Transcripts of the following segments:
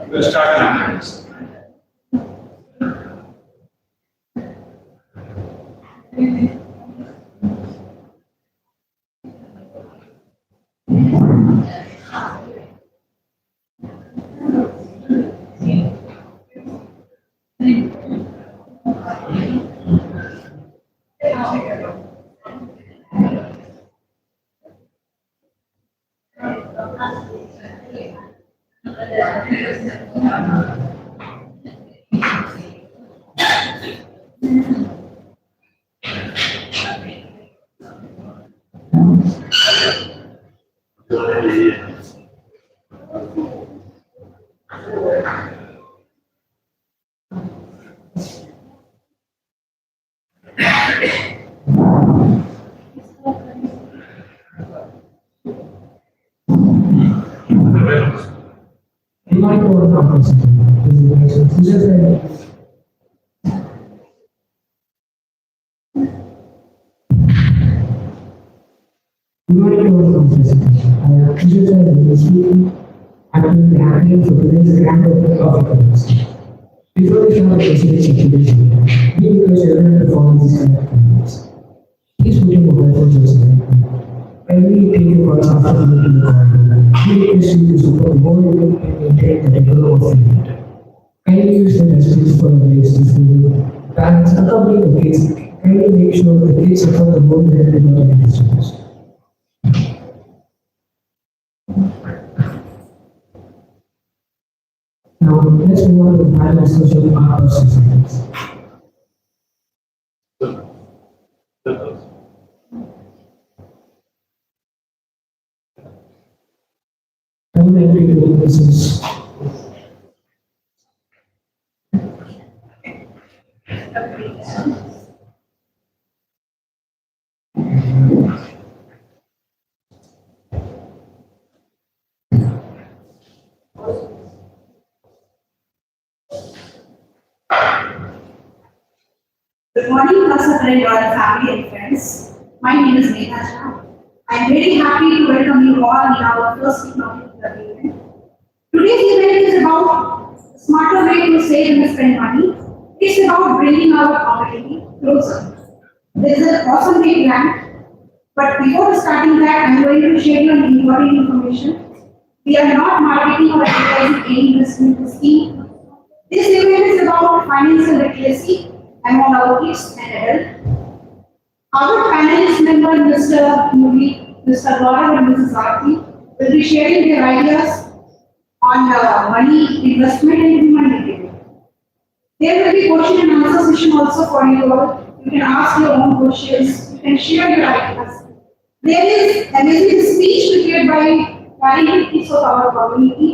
We'll start now. Before we start the situation, we request everyone to follow these kind of commands. Please put your mobile phones aside. Kindly take your calls after leaving the call. We request you to support the whole unit and maintain the decorum of the unit. Kindly use the dustbins for the waste if needed. Parents accompany the kids. Kindly make sure the kids are from the home where they do not get disturbed. Now, let's move on to the final discussion of our societies. I would like to do this. Good morning, Professor Royal family and friends. My name is Megha Jha. I am very happy to welcome you all in our first EconomicClub event. Today's event is about a smarter way to save and spend money. It's about bringing our community closer. This is an awesome day planned, but before starting that, I am going to share you an important information. We are not marketing or advertising any investment scheme. This event is about financial literacy among our kids and adults. Our panelist member, Mr. Murali, Mr. Gaurav and Mrs. Aarthi, will be sharing their ideas on money, investment and human behavior. There will be question and answer session also for you all. You can ask your own questions, you can share your ideas. There is amazing speech prepared by talented of our community.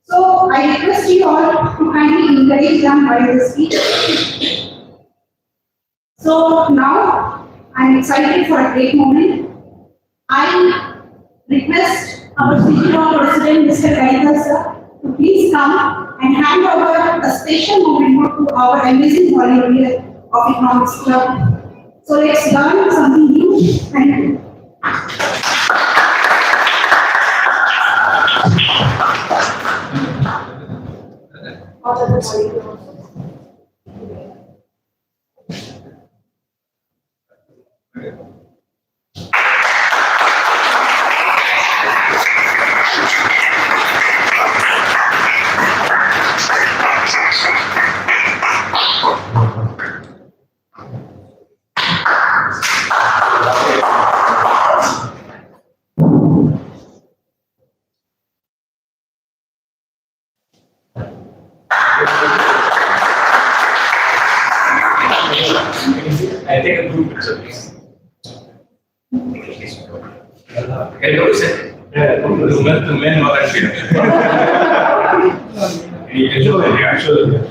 So I request you all to kindly encourage them by the speech. So now I am excited for a great moment. I request our CEO President Mr. Kaidar sir to please come and hand over a special moment to our amazing volunteer of Economics Club. So let's learn something new. Thank you. I take a group picture, please. Can you say? Yeah, the men volunteer. You can show them, yeah, show them.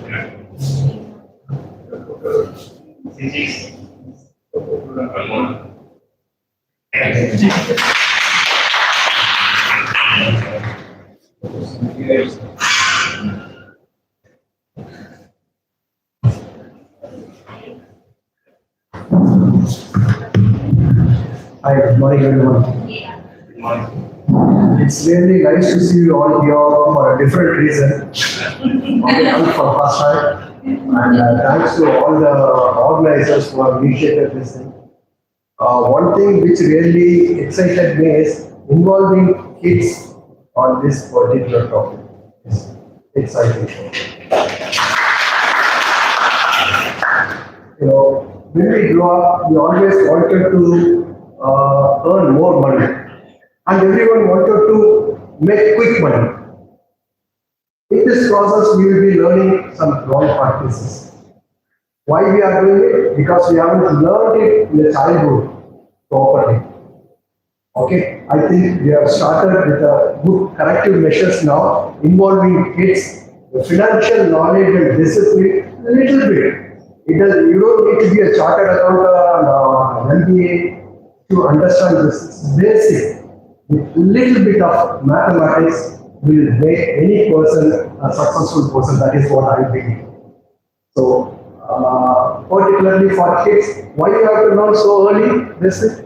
One more. Hi, good morning everyone. Good morning. It's really nice to see you all here for a different reason. Okay, I'm for first time. And thanks to all the organizers who have initiated this thing. One thing which really excited me is involving kids on this particular topic. It's exciting. You know, when we grew up, we always wanted to earn more money. And everyone wanted to make quick money. In this process, we will be learning some wrong practices. Why we are doing it? Because we haven't learned it in the childhood properly. Okay, I think we have started with good corrective measures now, involving kids, the financial knowledge and discipline a little bit. You don't need to be a chartered accountant or an MBA to understand this. It's basic. With little bit of mathematics will make any person a successful person. That is what I believe. So, particularly for kids, why you have to learn so early? This is.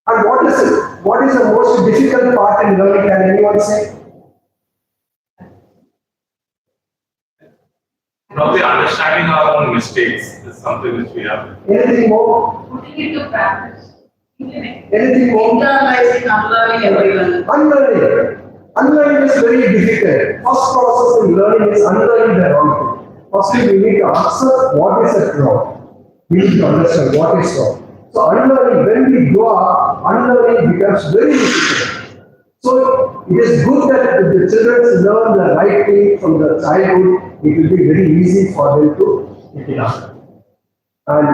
And what is it? What is the most difficult part in learning? Can anyone say? Probably understanding our own mistakes is something which we have. Anything more? Putting it to practice. Anything more? Internalizing, unlearning everyone. Unlearning. Unlearning is very difficult. First process in learning is unlearning the wrong thing. Firstly, we need to accept what is wrong. We need to understand what is wrong. So unlearning, when we grow up, unlearning becomes very difficult. So it is good that if the children learn the right thing from the childhood, it will be very easy for them to pick it up. And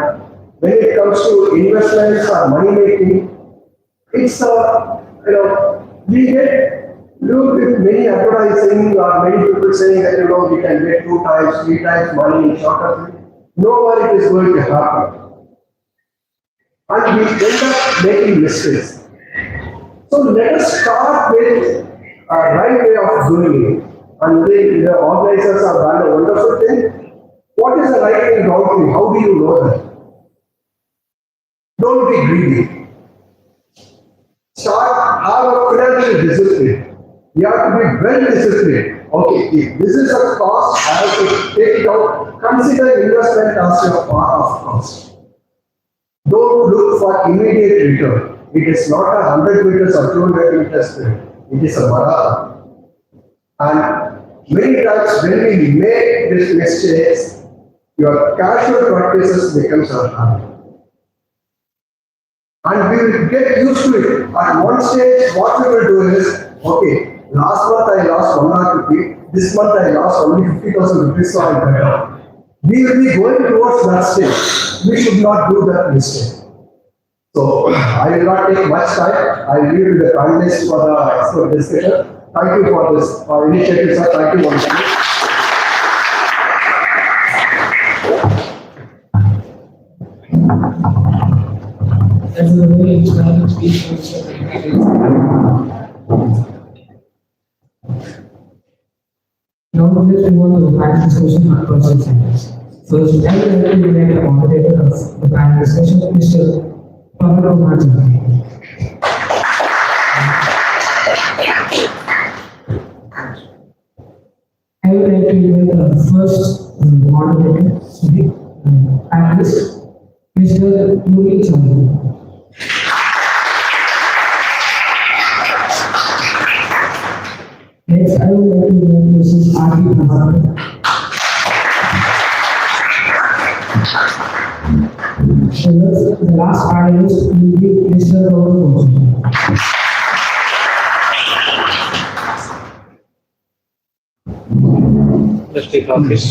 when it comes to investments or money making, it's we get look with many advertising or many people saying that we can get 2 times, 3 times money in shorter time. Nobody is going to happen. And we end up making mistakes. So let us start with a right way of doing it. And the organizers have done a wonderful thing. What is the right and wrong thing? How do you know that? Don't be greedy. Have a financial discipline. You have to be well disciplined. Okay, if this is a cost, I have to take it out. Consider investment as your part of cost. Don't look for immediate return. It is not a 100 meters or 200 meters sprint. It is a marathon. And many times when we make these mistakes, your casual practices becomes a habit. And we will get used to it. At one stage, what we will do is, okay, last month I lost 1 lakh rupee, this month I lost only 50,000 rupees, so I'm better. We will be going towards that stage. We should not do that mistake. So, I will not take much time. I will leave it to the panelists for the expert discussion. Thank you for this initiative, sir. Thank you once again. That's a very inspiring speech from Mr. Now let's move on to the panel discussion on personal science. First, I would like to invite the moderator of the panel discussion, Mr. Gaurav and Aarthi. I would like to invite the first moderator, panelist, Mr. Murali. Next, I would like to invite Mrs. Aarthi. The last panelist will be Mr. Gaurav. Let's take off this.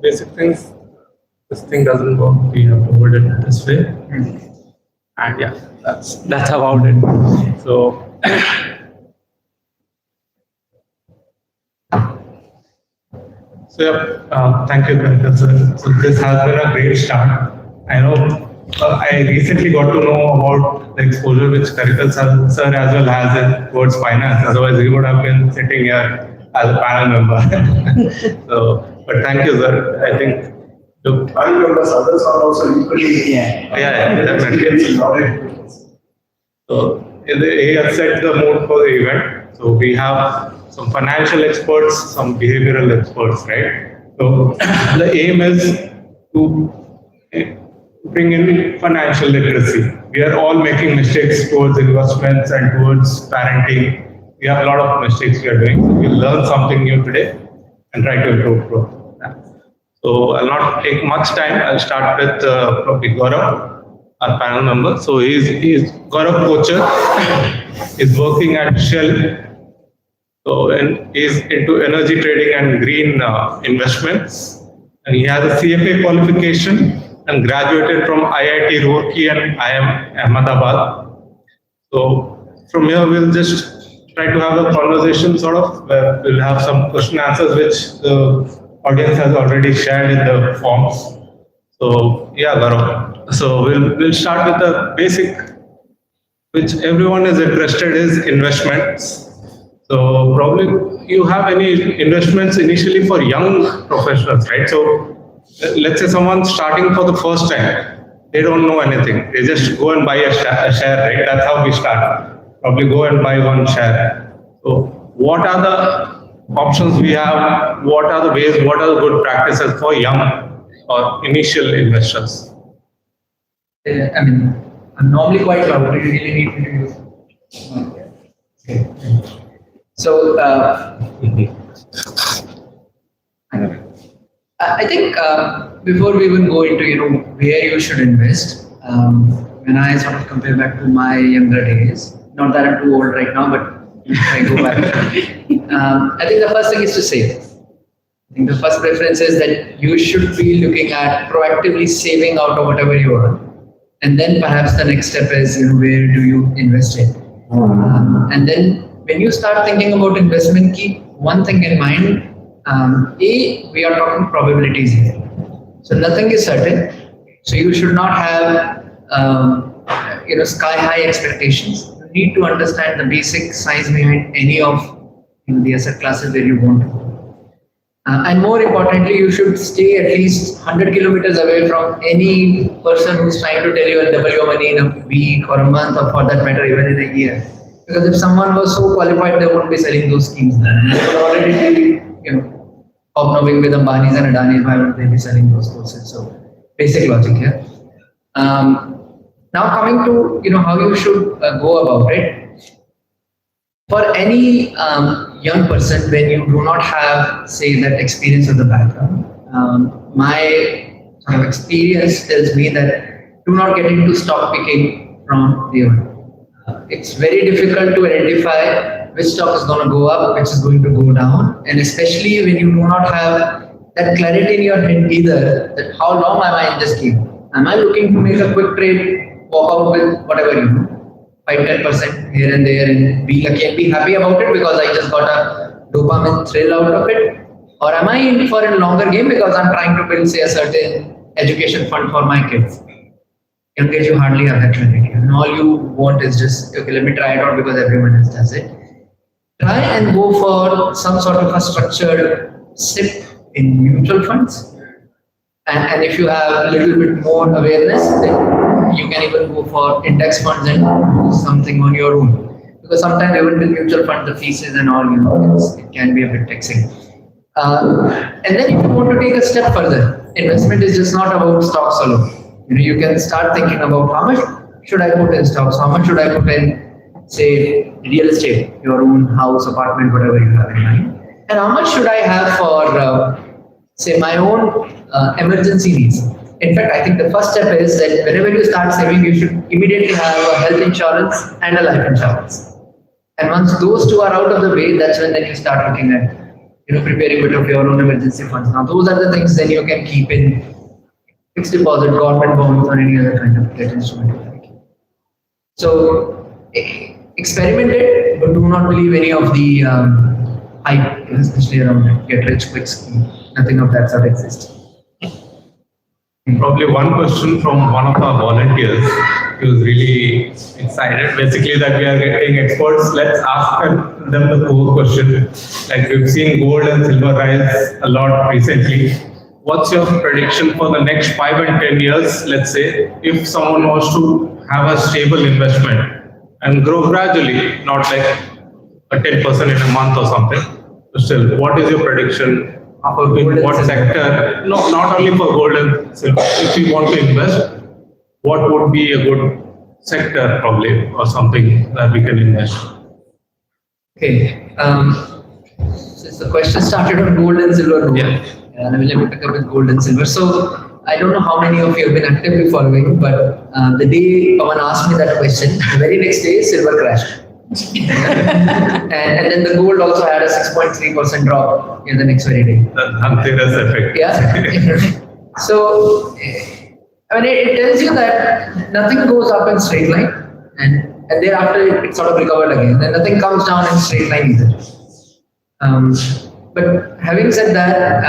Basic things. This thing doesn't work. We have to hold it this way. And yeah, that's about it. So So yeah, thank you, Kanika sir. So this has been a great start. I know I recently got to know about the exposure which Kanika sir as well has in towards finance. Otherwise, he would have been sitting here as a panel member. So, but thank you, sir. I think. Look, I remember others are also equally. yeah, definitely. So he has set the mood for the event. So we have some financial experts, some behavioral experts, right? So the aim is to bring in financial literacy. We are all making mistakes towards investments and towards parenting. We have a lot of mistakes we are doing. So we'll learn something new today and try to improve. So I'll not take much time. I'll start with probably Gaurav, our panel member. So he's Gaurav Kocher. He's working at Shell. So and he's into energy trading and green investments. And he has a CFA qualification and graduated from IIT Roorkee and IIM Ahmedabad. So from here we'll just try to have a conversation sort of where we'll have some question answers which the audience has already shared in the forms. So yeah, Gaurav. So we'll start with the basic, which everyone is interested is investments. So probably you have any investments initially for young professionals, right? So let's say someone starting for the first time, they don't know anything. They just go and buy a share, right? That's how we start. Probably go and buy one share. So what are the options we have? What are the ways? What are the good practices for young or initial investors? I mean, I'm normally quite loud. Do you really need me to use? Okay. So, I think before we even go into where you should invest, when I sort of compare back to my younger days, not that I'm too old right now, but if I go back, I think the first thing is to save. I think the first preference is that you should be looking at proactively saving out of whatever you earn, and then perhaps the next step is where do you invest it, and then when you start thinking about investment, keep one thing in mind. We are talking probabilities here. So nothing is certain. So you should not have sky high expectations. You need to understand the basic science behind any of the asset classes where you want to go. And more importantly, you should stay at least 100 kilometers away from any person who's trying to tell you and double your money in a week or a month, or for that matter, even in a year. Because if someone was so qualified, they wouldn't be selling those schemes. They would already be, hobnobbing with Ambanis and Adanis. Why would they be selling those courses? So basic logic here. Now coming to how you should go about it. For any young person, when you do not have, say, that experience of the background, my sort of experience tells me that do not get into stock picking from day one. It's very difficult to identify which stock is going to go up, which is going to go down, and especially when you do not have that clarity in your head either, that how long am I in this game? Am I looking to make a quick trade, walk out with whatever 5-10% here and there, and be lucky and be happy about it because I just got a dopamine thrill out of it? Or am I in for a longer game because I'm trying to build, say, a certain education fund for my kids? Young age, you hardly have that clarity. And all you want is just, okay, let me try it out because everyone else does it. Try and go for some sort of a structured SIP in mutual funds. And if you have a little bit more awareness, then you can even go for index funds and do something on your own. Because sometimes even with mutual funds, the fees and all, it can be a bit taxing. And then if you want to take a step further, investment is just not about stocks alone. You can start thinking about how much should I put in stocks, how much should I put in, say, real estate, your own house, apartment, whatever you have in mind, and how much should I have for, say, my own emergency needs. In fact, I think the first step is that whenever you start saving, you should immediately have a health insurance and a life insurance. And once those two are out of the way, that's when then you start looking at, preparing a bit of your own emergency funds. Now, those are the things then you can keep in fixed deposit, government bonds, or any other kind of debt instrument. So, experiment it, but do not believe any of the hype, especially around get rich quick scheme. nothing of that sort exists. Probably one question from one of our volunteers. He was really excited, basically, that we are getting experts. Let's ask them the core question. Like, we've seen gold and silver rise a lot recently. What's your prediction for the next 5 and 10 years? Let's say, if someone wants to have a stable investment and grow gradually, not like a 10% in a month or something. But still, what is your prediction? In what sector? No, not only for gold and silver. If you want to invest, what would be a good sector probably, or something that we can invest? Okay. Since the question started on gold and silver, Yeah. let me pick up with gold and silver. So I don't know how many of you have been actively following, but the day Pawan asked me that question, the very next day silver crashed. and then the gold also had a 6.3% drop in the next very day. The Dhanteras effect. Yeah. So, I mean, it tells you that nothing goes up in straight line, and thereafter it sort of recovered again. And nothing comes down in straight line either. But having said that,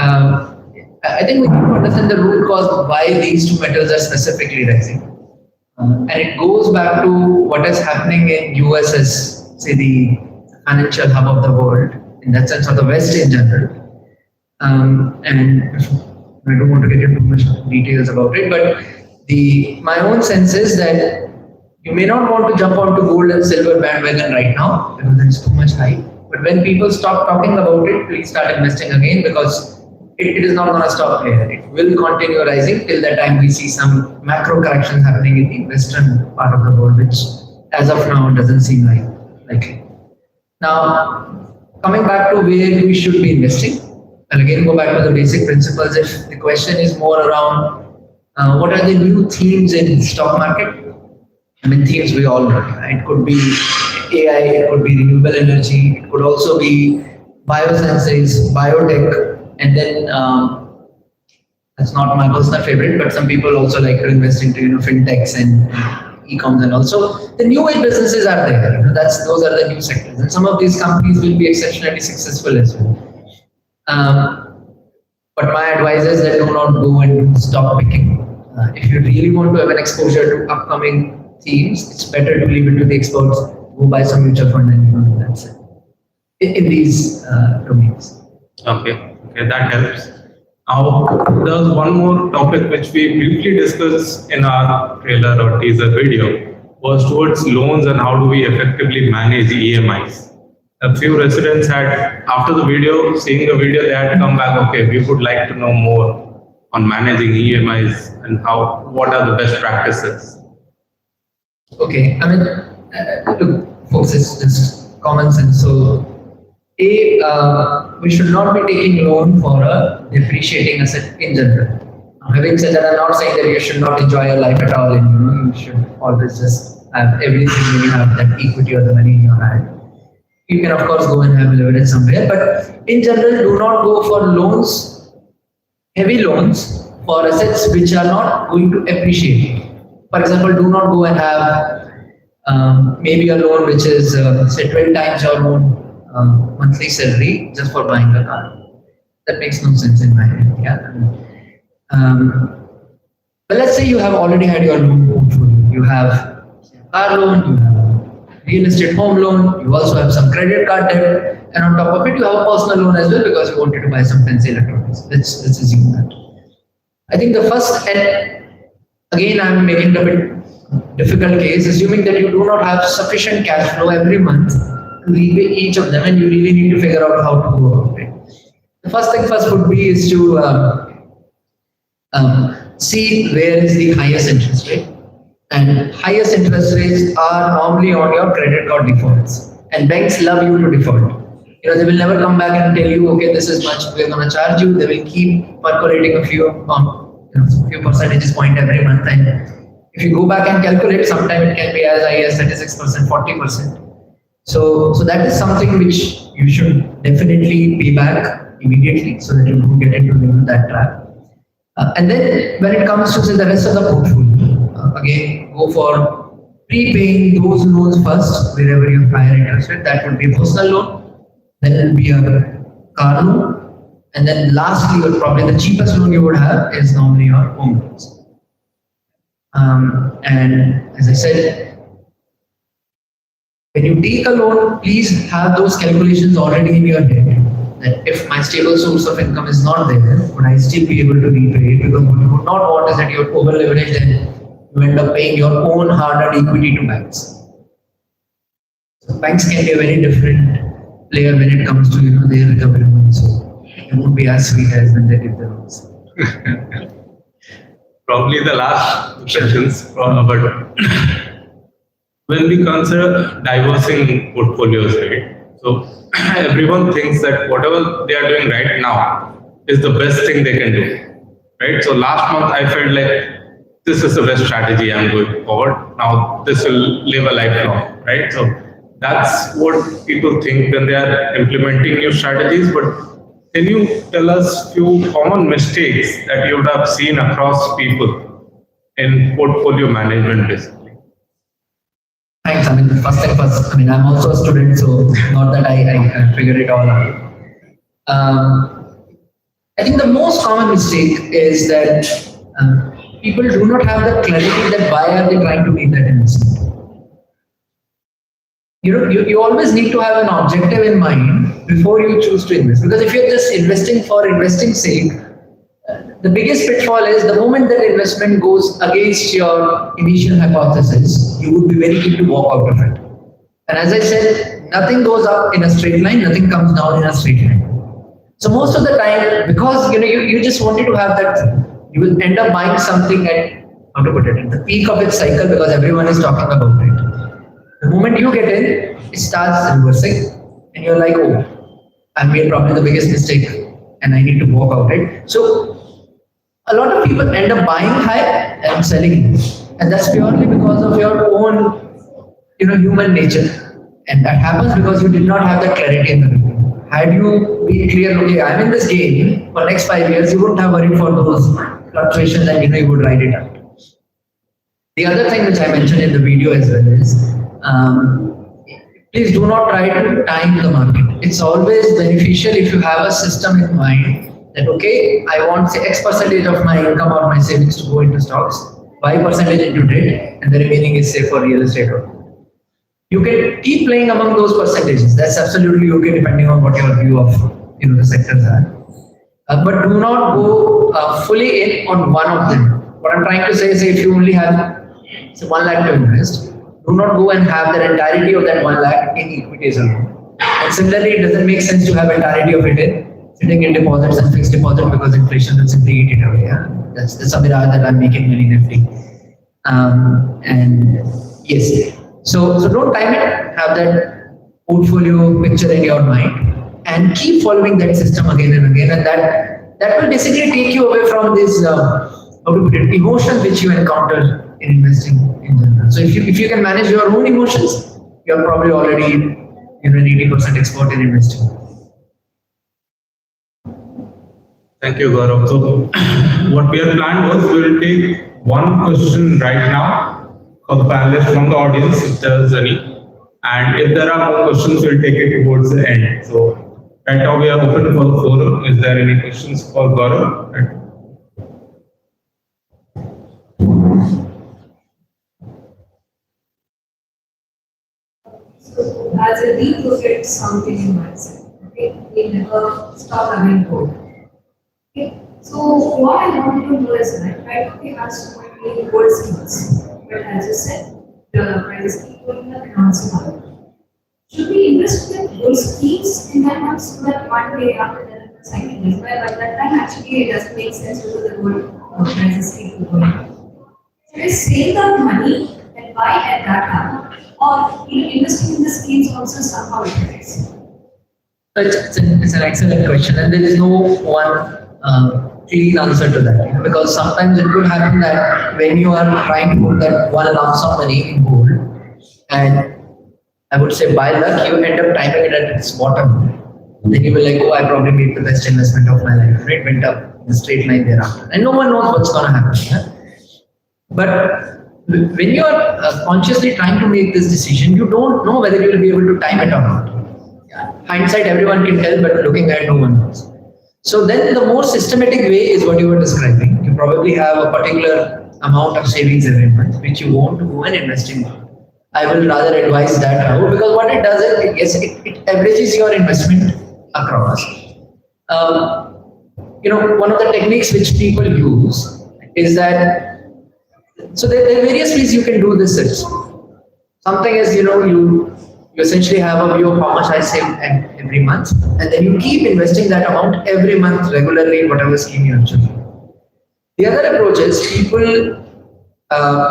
I think we need to understand the root cause of why these two metals are specifically rising. And it goes back to what is happening in US as, say, the financial hub of the world, in that sense, or the West in general. And I don't want to get into too much details about it, but my own sense is that you may not want to jump onto gold and silver bandwagon right now because there's too much hype. But when people stop talking about it, please start investing again, because it is not going to stop here. It will continue rising till the time we see some macro corrections happening in the western part of the world, which as of now doesn't seem likely. Now, coming back to where we should be investing, I'll again go back to the basic principles. If the question is more around what are the new themes in the stock market? I mean, themes we all know. It could be AI, it could be renewable energy, it could also be biosciences, biotech, and then that's not my personal favorite, but some people also like to invest into fintechs and e-coms, and also the new age businesses are there. Those are the new sectors, and some of these companies will be exceptionally successful as well. But my advice is that do not go and stop picking. If you really want to have an exposure to upcoming themes, it's better to leave it to the experts. Go buy some mutual fund and that's it. In these domains. Okay, that helps. Now, there's one more topic which we briefly discussed in our trailer or teaser video, was towards loans and how do we effectively manage EMIs. A few residents had, after the video, seeing the video, they had to come back, okay, we would like to know more on managing EMIs and what are the best practices. Okay, I mean, look, folks, it's just common sense. So, we should not be taking loan for a depreciating asset in general. Having said that, I'm not saying that you should not enjoy your life at all, and you should always just have everything when you have that equity or the money in your hand. You can of course go and have leverage somewhere, but in general, do not go for loans, heavy loans for assets which are not going to appreciate. For example, do not go and have maybe a loan which is say 12 times your own monthly salary just for buying a car. That makes no sense in my head. Yeah. But let's say you have already had your loan portfolio. You have a car loan, you have a real estate home loan, you also have some credit card debt, and on top of it, you have a personal loan as well because you wanted to buy some fancy electronics. Let's assume that. I think the first, and again, I'm making a bit difficult case, assuming that you do not have sufficient cash flow every month to repay each of them, and you really need to figure out how to go about it. The first thing first would be is to see where is the highest interest rate, and highest interest rates are normally on your credit card defaults, and banks love you to default. They will never come back and tell you, okay, this is much we're going to charge you. They will keep percolating a few percentage point every month, and if you go back and calculate, sometimes it can be as high as 36%, 40%. So that is something which you should definitely pay back immediately so that you don't get into that trap. And then when it comes to say the rest of the portfolio, again, go for prepaying those loans first wherever you have higher interest rate. That would be a personal loan, then it will be a car loan, And then lastly, or probably the cheapest loan you would have is normally your home loans. And as I said, when you take a loan, please have those calculations already in your head. That if my stable source of income is not there, would I still be able to repay it? Because what you would not want is that you're over leveraged and you end up paying your own hard-earned equity to banks. So banks can be a very different player when it comes to their recovery money. So it won't be as sweet as when they give the loans. Probably the last questions, but when we consider diversing portfolios, right? So everyone thinks that whatever they are doing right now is the best thing they can do, right? So last month I felt like this is the best strategy I'm going forward. Now this will live a lifelong, right? So that's what people think when they are implementing new strategies. But can you tell us few common mistakes that you would have seen across people in portfolio management, basically? Thanks. I mean, first thing first, I mean, I'm also a student, so not that I figured it all out. I think the most common mistake is that people do not have the clarity that why are they trying to make that investment. You always need to have an objective in mind before you choose to invest. Because if you're just investing for investing sake, the biggest pitfall is the moment that investment goes against your initial hypothesis, you would be very keen to walk out of it. And as I said, nothing goes up in a straight line, nothing comes down in a straight line. So most of the time, because you just wanted to have that, you will end up buying something at, how to put it, at the peak of its cycle because everyone is talking about it. The moment you get in, it starts reversing, and you're like, oh, I made probably the biggest mistake, and I need to walk out it. So a lot of people end up buying high and selling low, and that's purely because of your own, human nature, and that happens because you did not have that clarity in the beginning. Had you been clear, okay, I'm in this game for next 5 years, you wouldn't have worried for those fluctuations, and you would ride it out. The other thing which I mentioned in the video as well is, please do not try to time the market. It's always beneficial if you have a system in mind that, okay, I want say X percentage of my income or my savings to go into stocks, Y percentage into debt, and the remaining is say for real estate. You can keep playing among those percentages. That's absolutely okay depending on what your view of the sectors are. But do not go fully in on one of them. What I'm trying to say is if you only have say 1 lakh to invest, do not go and have the entirety of that 1 lakh in equities alone. And similarly, it doesn't make sense to have entirety of it sitting in deposits and fixed deposit because inflation will simply eat it away. Yeah? That's the sabira that I'm making very nifty. And yes, so don't time it. Have that portfolio picture in your mind and keep following that system again and again, and that will basically take you away from this emotions which you encounter in investing in general. So if you can manage your own emotions, you're probably already an 80% expert in investing. Thank you, Gaurav. So what we had planned was we will take one question right now for the panelists from the audience, if there is any. And if there are more questions, we'll take it towards the end. So right now we are open for the forum. Is there any questions for Gaurav? Right. So as a deep at something in myself, okay, we never stop having goal. Okay, so what I wanted to do is that I don't have so many goal schemes, but as you said, the prices keep going up and also should we invest with goal schemes in that one so that one day after that I can as well? But that time actually it doesn't make sense because the gold prices keep going up. So just save that money and buy at that time. Or investing in the schemes also somehow it It's an excellent question, and there is no one clean answer to that. Because sometimes it could happen that when you are trying to put that one lump sum money in gold, and I would say by luck you end up timing it at its bottom, then you will like, oh, I probably made the best investment of my life. It went up in a straight line thereafter, and no one knows what's going to happen. Yeah? But when you are consciously trying to make this decision, you don't know whether you will be able to time it or not. Yeah. Hindsight, everyone can tell, but looking ahead, no one knows. So then the more systematic way is what you were describing. You probably have a particular amount of savings every month, which you want to go and invest in. I will rather advise that route because what it does is it averages your investment across. One of the techniques which people use is that, so there are various ways you can do this. Something is, you essentially have a view of how much I save every month, and then you keep investing that amount every month regularly in whatever scheme you are choosing. The other approach is people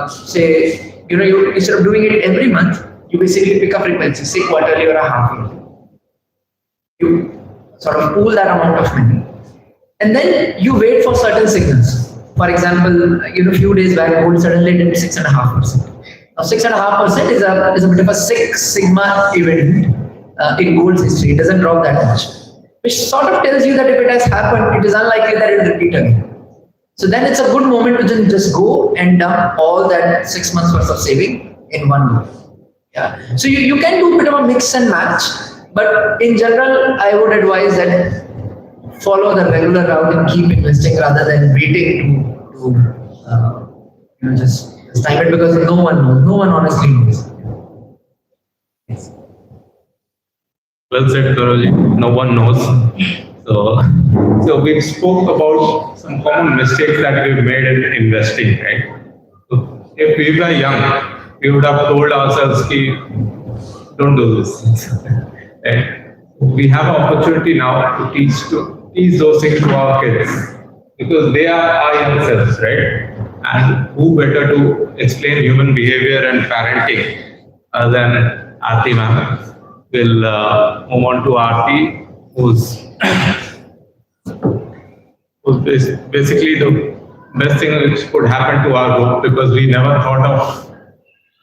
say, you instead of doing it every month, you basically pick up frequency, say quarterly or a half yearly. You sort of pool that amount of money, and then you wait for certain signals. For example, a few days back, gold suddenly did 6.5%. Now, 6.5% is a bit of a Six Sigma event in gold's history. It doesn't drop that much, which sort of tells you that if it has happened, it is unlikely that it will repeat again. So then it's a good moment to just go and dump all that 6 months worth of saving in one go. Yeah. So you can do a bit of a mix and match, but in general, I would advise that follow the regular route and keep investing rather than waiting to just time it, because no one knows. No one honestly knows. Yes. Well said, Gaurav. No one knows. So we spoke about some common mistakes that we've made in investing, right? So if we were young, we would have told ourselves, don't do this. Right? We have an opportunity now to teach those things to our kids, because they are our young selves, right? And who better to explain human behavior and parenting than Aarthi ma'am. We'll move on to Aarthi, who's basically the best thing which could happen to our group, because we never thought of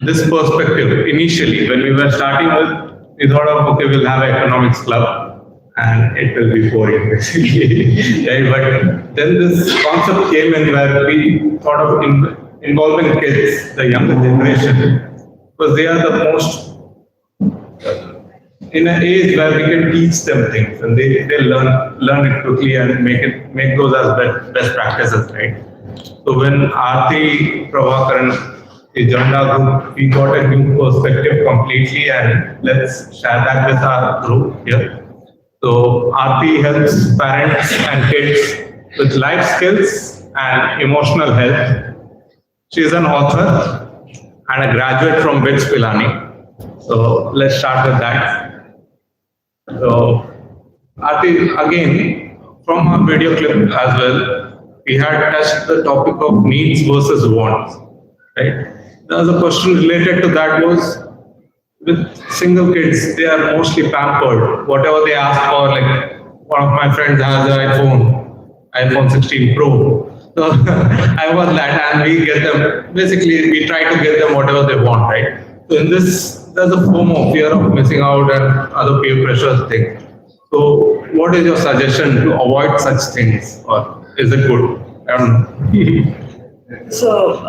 this perspective initially. When we were starting with, we thought of, okay, we'll have an economics club and it will be boring basically. Right? But then this concept came in where we thought of involving kids, the younger generation, because they are the most in an age where we can teach them things and they learn it quickly and make those as best practices, right? So when Aarthi, Prabhakaran, he joined our group, we got a new perspective completely, and let's share that with our group here. So Aarthi helps parents and kids with life skills and emotional health. She is an author and a graduate from BITS Pilani. So let's start with that. So, Aarthi, again, from our video clip as well, we had touched the topic of needs versus wants, right? There was a question related to that was, with single kids, they are mostly pampered. Whatever they ask for, like one of my friends has an iPhone 16 Pro. So I was that, and we get them, basically we try to get them whatever they want, right? So in this, there's a FOMO, fear of missing out, and other peer pressure thing. So what is your suggestion to avoid such things, or is it good? I don't know. So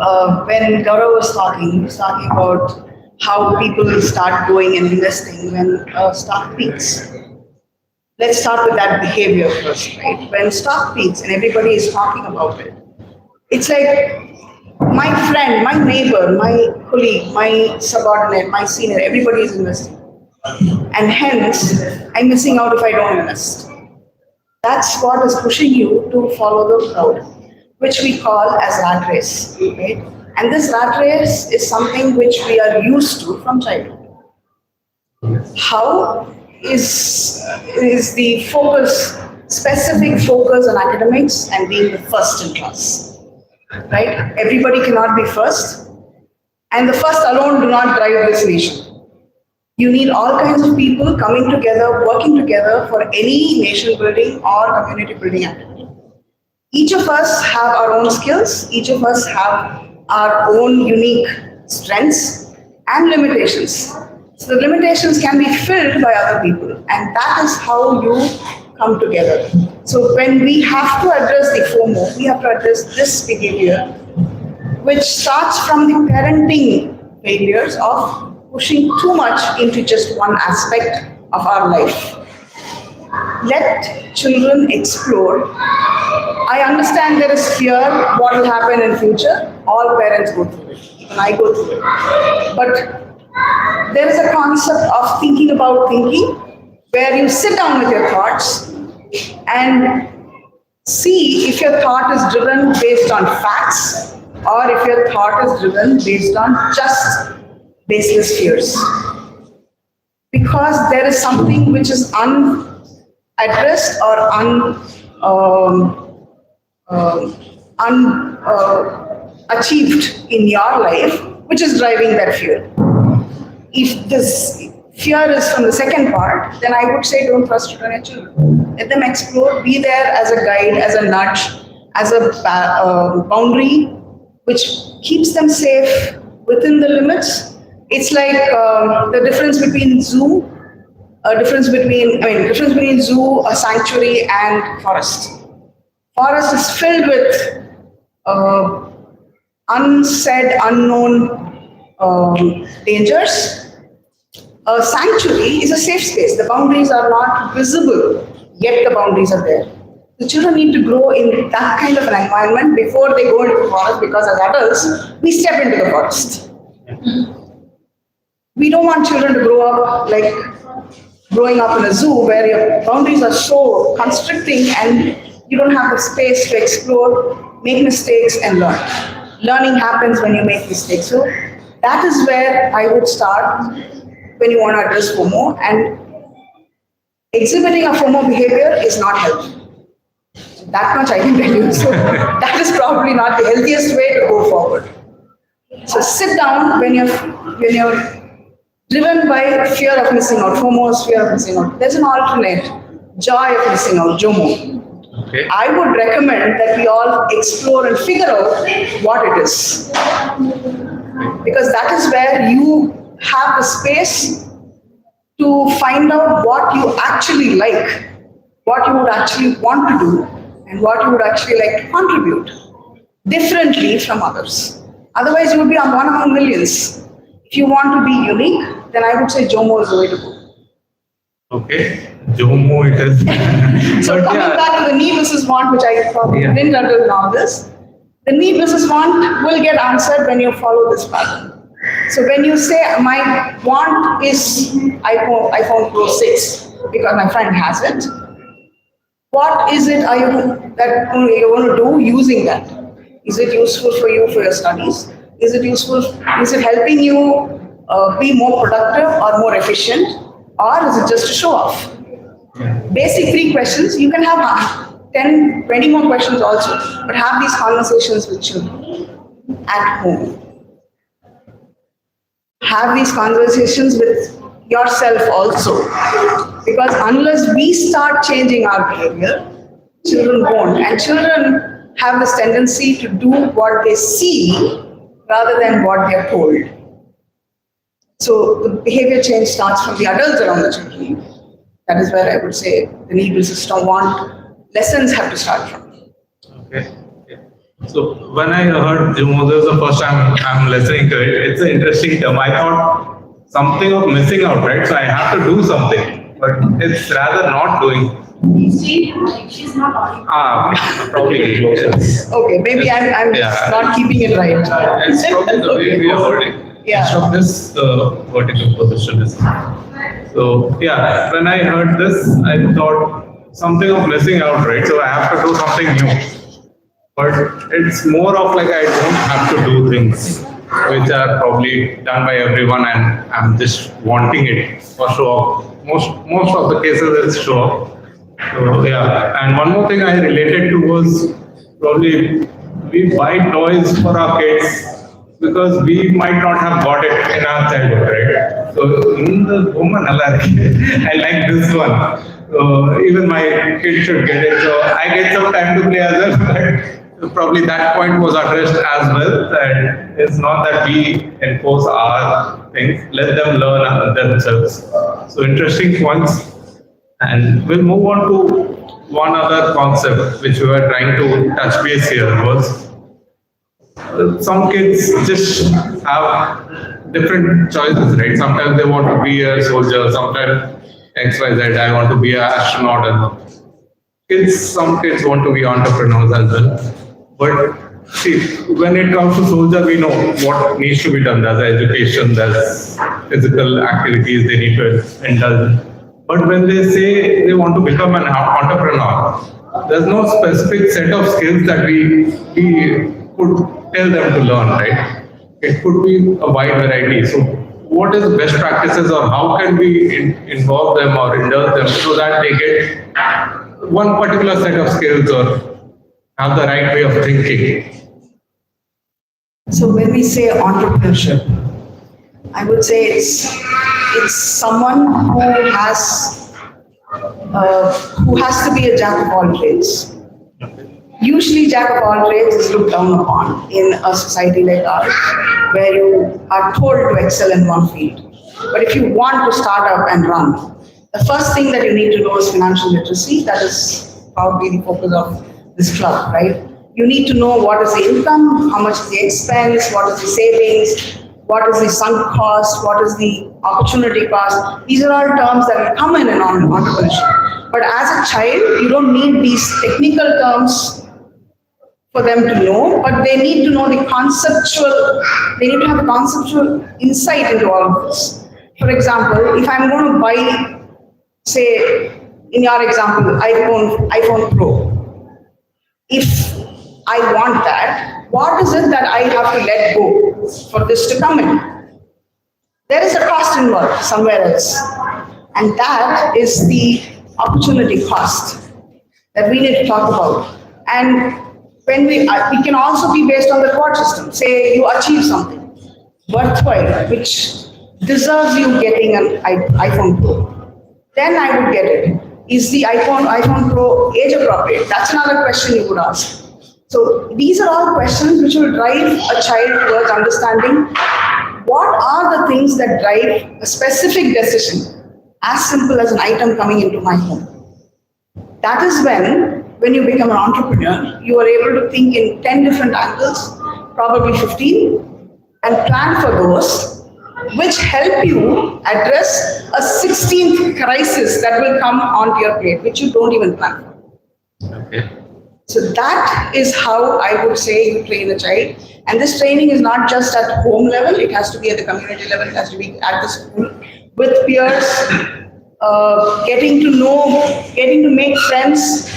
when Gaurav was talking, he was talking about how people start going and investing when stock peaks. Let's start with that behavior first, right? When stock peaks and everybody is talking about it, it's like my friend, my neighbor, my colleague, my subordinate, my senior, everybody is investing. And hence, I'm missing out if I don't invest. That's what is pushing you to follow the crowd, which we call as rat race, right? And this rat race is something which we are used to from childhood. How is the focus, specific focus on academics and being the first in class? Right? Everybody cannot be first, and the first alone do not drive this nation. You need all kinds of people coming together, working together for any nation building or community building activity. Each of us have our own skills, each of us have our own unique strengths and limitations. So the limitations can be filled by other people, and that is how you come together. So when we have to address the FOMO, we have to address this behavior, which starts from the parenting failures of pushing too much into just one aspect of our life. let children explore. I understand there is fear, what will happen in future. All parents go through it. Even I go through it. But there is a concept of thinking about thinking, where you sit down with your thoughts and see if your thought is driven based on facts or if your thought is driven based on just baseless fears. Because there is something which is unaddressed or unachieved in your life, which is driving that fear. If this fear is from the second part, then I would say don't trust it on your children. Let them explore, be there as a guide, as a nudge, as a boundary, which keeps them safe within the limits. It's like the difference between zoo, difference between zoo, a sanctuary, and forest. Forest is filled with unsaid, unknown dangers. A sanctuary is a safe space. The boundaries are not visible, yet the boundaries are there. The children need to grow in that kind of an environment before they go into the forest, because as adults, we step into the forest. We don't want children to grow up like growing up in a zoo where your boundaries are so constricting and you don't have the space to explore, make mistakes, and learn. Learning happens when you make mistakes. So that is where I would start when you want to address FOMO. And exhibiting a FOMO behavior is not healthy. That much I can tell you. So that is probably not the healthiest way to go forward. So sit down when you're driven by fear of missing out, FOMO is fear of missing out. There's an alternate, joy of missing out, JOMO. Okay. I would recommend that we all explore and figure out what it is. Because that is where you have the space to find out what you actually like, what you would actually want to do, and what you would actually like to contribute differently from others. Otherwise, you would be one among millions. If you want to be unique, then I would say JOMO is the way to go. Okay, JOMO it is. So But coming yeah, back to the need versus want, which I probably didn't until now this, the need versus want will get answered when you follow this pattern. So when you say my want is iPhone Pro 6 because my friend has it, what is it that you want to do using that? Is it useful for you for your studies? Is it useful? Is it helping you be more productive or more efficient? Or is it just to show off? Basic 3 questions. You can have 10, 20 more questions also, but have these conversations with children at home. Have these conversations with yourself also. Because unless we start changing our behavior, children won't. And children have this tendency to do what they see rather than what they're told. So the behavior change starts from the adults around the children. That is where I would say the need versus want lessons have to start from. okay. So when I heard JOMO, this is the first time I'm listening to it. It's an interesting term. I thought something of missing out, right? So I have to do something, but it's rather not doing. She's not audible. Probably. Yes. Okay, maybe I'm Yeah. not keeping it right. It's probably the way we are holding. Yeah. Instead of this vertical position is. So yeah, when I heard this, I thought something of missing out, right? So I have to do something new. But it's more of like I don't have to do things which are probably done by everyone, and I'm just wanting it for show off. Most of the cases it's show off. So yeah, and one more thing I related to was probably we buy toys for our kids because we might not have got it in our childhood, right? So in the woman, I like this one. So even my kid should get it. So I get some time to play as well. But probably that point was addressed as well. And it's not that we enforce our things. Let them learn themselves. So interesting points. And we'll move on to one other concept which we were trying to touch base here was some kids just have different choices, right? Sometimes they want to be a soldier, sometimes XYZ, I want to be an astronaut and all. Some kids want to be entrepreneurs as well. But see, when it comes to soldier, we know what needs to be done. There's education, there's physical activities they need to indulge. But when they say they want to become an entrepreneur, there's no specific set of skills that we could tell them to learn, right? It could be a wide variety. So what is best practices, or how can we involve them or indulge them so that they get one particular set of skills or have the right way of thinking? So when we say entrepreneurship, I would say it's someone who has to be a jack of all trades. Usually, jack of all trades is looked down upon in a society like ours, where you are told to excel in one field. But if you want to start up and run, the first thing that you need to know is financial literacy. That is probably the focus of this club, right? You need to know what is the income, how much is the expense, what is the savings, what is the sunk cost, what is the opportunity cost. These are all terms that will come in entrepreneurship. But as a child, you don't need these technical terms for them to know, but they need to know they need to have a conceptual insight into all of this. For example, if I'm going to buy, say, in your example, iPhone Pro, if I want that, what is it that I have to let go for this to come in? There is a cost involved somewhere else. And that is the opportunity cost that we need to talk about. And when we can also be based on the reward system. Say you achieve something worthwhile, which deserves you getting an iPhone Pro. Then I would get it. Is the iPhone Pro age appropriate? That's another question you would ask. So these are all questions which will drive a child towards understanding what are the things that drive a specific decision, as simple as an item coming into my home. That is when you become an entrepreneur, you are able to think in 10 different angles, probably 15, and plan for those, which help you address a 16th crisis that will come onto your plate, which you don't even plan for. Okay. So that is how I would say you train a child. And this training is not just at home level, it has to be at the community level, it has to be at the school, with peers, getting to make friends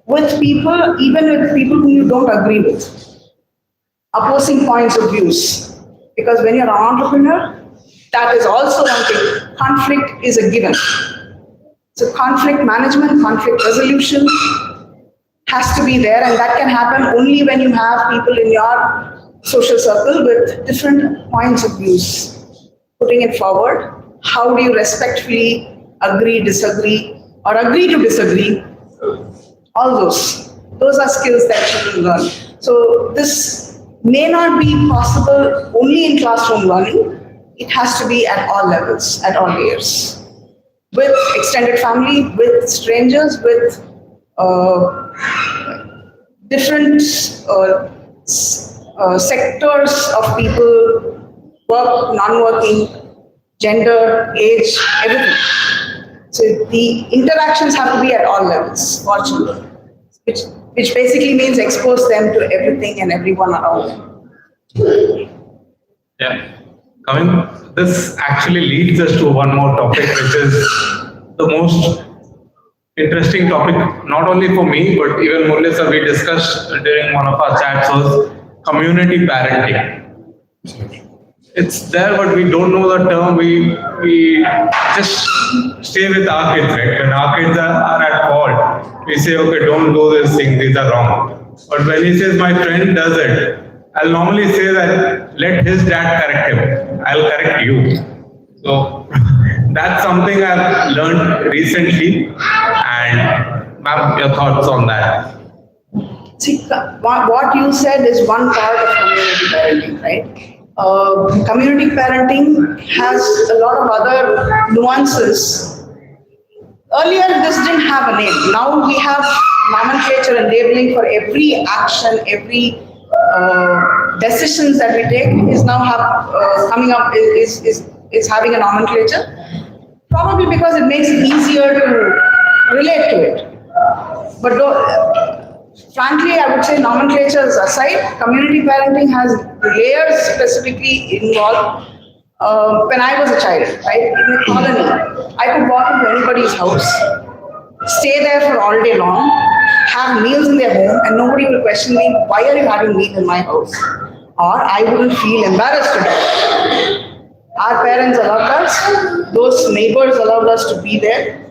with people, even with people whom you don't agree with. Opposing points of views. Because when you're an entrepreneur, that is also one thing. Conflict is a given. So conflict management, conflict resolution has to be there, and that can happen only when you have people in your social circle with different points of views. Putting it forward, how do you respectfully agree, disagree, or agree to disagree? All those are skills that children learn. So this may not be possible only in classroom learning. It has to be at all levels, at all layers. With extended family, with strangers, with different sectors of people, work, non-working, gender, age, everything. So the interactions have to be at all levels for children, which basically means expose them to everything and everyone around them. Yeah. This actually leads us to one more topic, which is the most interesting topic, not only for me, but even Murali sir, we discussed during one of our chats, was community parenting. It's there, but we don't know the term. We just stay with our kids, right? When our kids are at fault, we say, okay, don't do this thing, these are wrong. But when he says, my friend does it, I'll normally say that, let his dad correct him, I'll correct you. So that's something I've learned recently, and ma'am, your thoughts on that? See, what you said is one part of community parenting, right? Community parenting has a lot of other nuances. Earlier, this didn't have a name. Now we have nomenclature and labeling for every action, every decisions that we take is now coming up is having a nomenclature. Probably because it makes it easier to relate to it. But frankly, I would say nomenclatures aside, community parenting has layers specifically involved. When I was a child, right, in the colony, I could walk into anybody's house, stay there for all day long, have meals in their home, and nobody will question me, why are you having meals in my house? Or I wouldn't feel embarrassed to do it. Our parents allowed us, those neighbors allowed us to be there.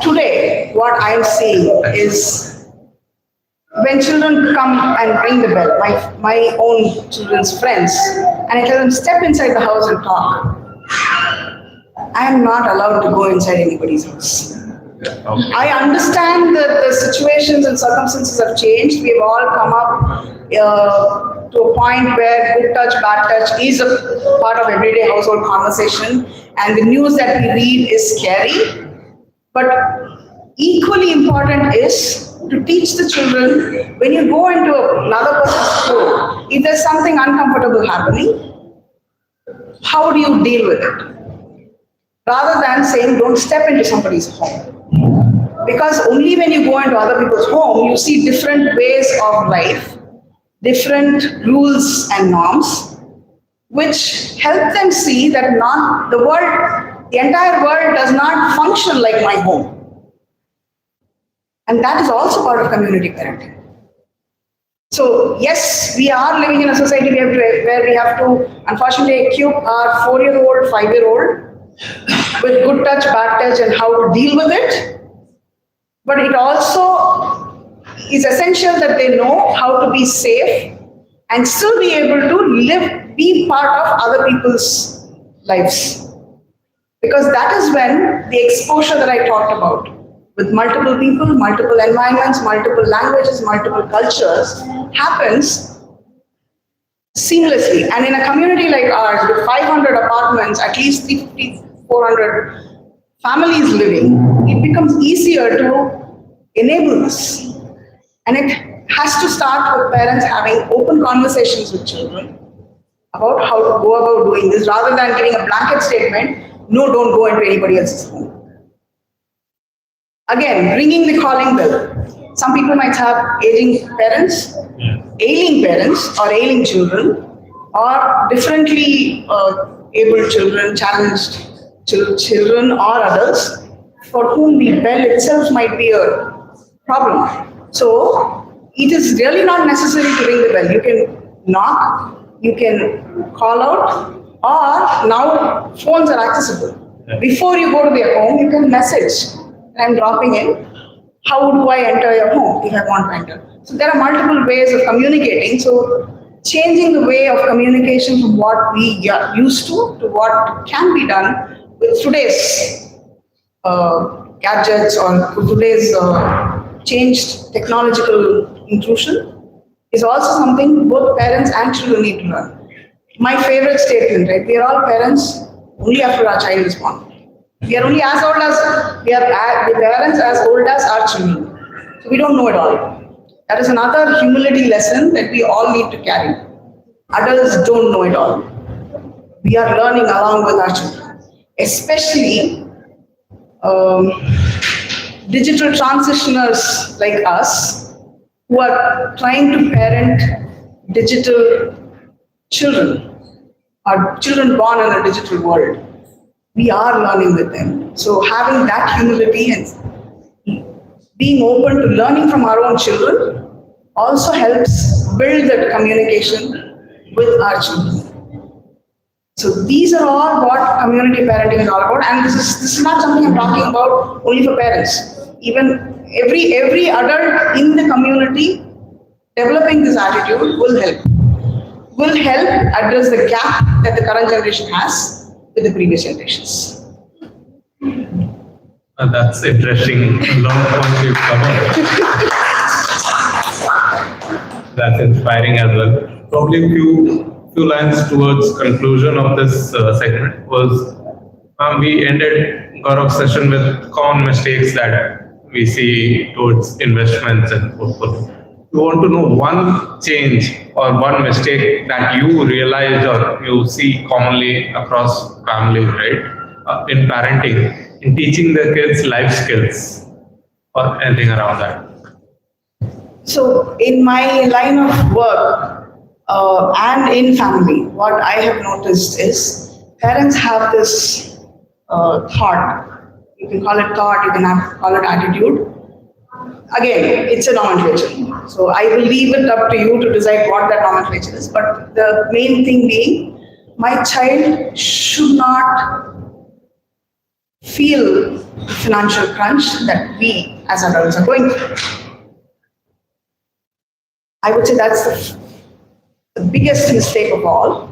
Today, what I'm seeing is when children come and ring the bell, my own children's friends, and I tell them, step inside the house and talk. I am not allowed to go inside anybody's house. Okay. I understand that the situations and circumstances have changed. We've all come up to a point where good touch, bad touch is a part of everyday household conversation, and the news that we read is scary. But equally important is to teach the children, when you go into another person's home, if there's something uncomfortable happening, how do you deal with it? Rather than saying, don't step into somebody's home. Because only when you go into other people's home, you see different ways of life, different rules and norms, which help them see that not the world, the entire world does not function like my home. And that is also part of community parenting. So yes, we are living in a society where we have to unfortunately equip our 4-year-old, 5-year-old with good touch, bad touch, and how to deal with it. But it also is essential that they know how to be safe and still be able to be part of other people's lives. Because that is when the exposure that I talked about, with multiple people, multiple environments, multiple languages, multiple cultures, happens seamlessly. And in a community like ours, with 500 apartments, at least 350, 400 families living, it becomes easier to enable this. And it has to start with parents having open conversations with children about how to go about doing this, rather than giving a blanket statement, no, don't go into anybody else's home. Again, ringing the calling bell. Some people might have aging parents, ailing parents, or ailing children, or differently able children, challenged children or adults, for whom the bell itself might be a problem. So it is really not necessary to ring the bell. You can knock, you can call out, or now phones are accessible. Before you go to their home, you can message, I'm dropping in, how do I enter your home if I want to enter? So there are multiple ways of communicating. So changing the way of communication from what we are used to what can be done with today's gadgets or today's changed technological intrusion is also something both parents and children need to learn. My favorite statement, right? We are all parents only after our child is born. We are only as old as, we are the parents as old as our children. So we don't know it all. That is another humility lesson that we all need to carry. Adults don't know it all. We are learning along with our children. Especially digital transitioners like us who are trying to parent digital children or children born in a digital world. We are learning with them. So having that humility and being open to learning from our own children also helps build that communication with our children. So these are all what community parenting is all about, and this is not something I'm talking about only for parents. Even every adult in the community developing this attitude will help address the gap that the current generation has with the previous generations. That's interesting. Long points you've covered. That's inspiring as well. Probably a few lines towards conclusion of this segment was we ended Gaurav's session with common mistakes that we see towards investments and portfolio. We want to know one change or one mistake that you realize or you see commonly across families, right? in parenting, in teaching their kids life skills or anything around that? So in my line of work and in family, what I have noticed is parents have this thought. You can call it thought, you can call it attitude. Again, it's a nomenclature. So I will leave it up to you to decide what that nomenclature is. But the main thing being, my child should not feel the financial crunch that we as adults are going through. I would say that's the biggest mistake of all,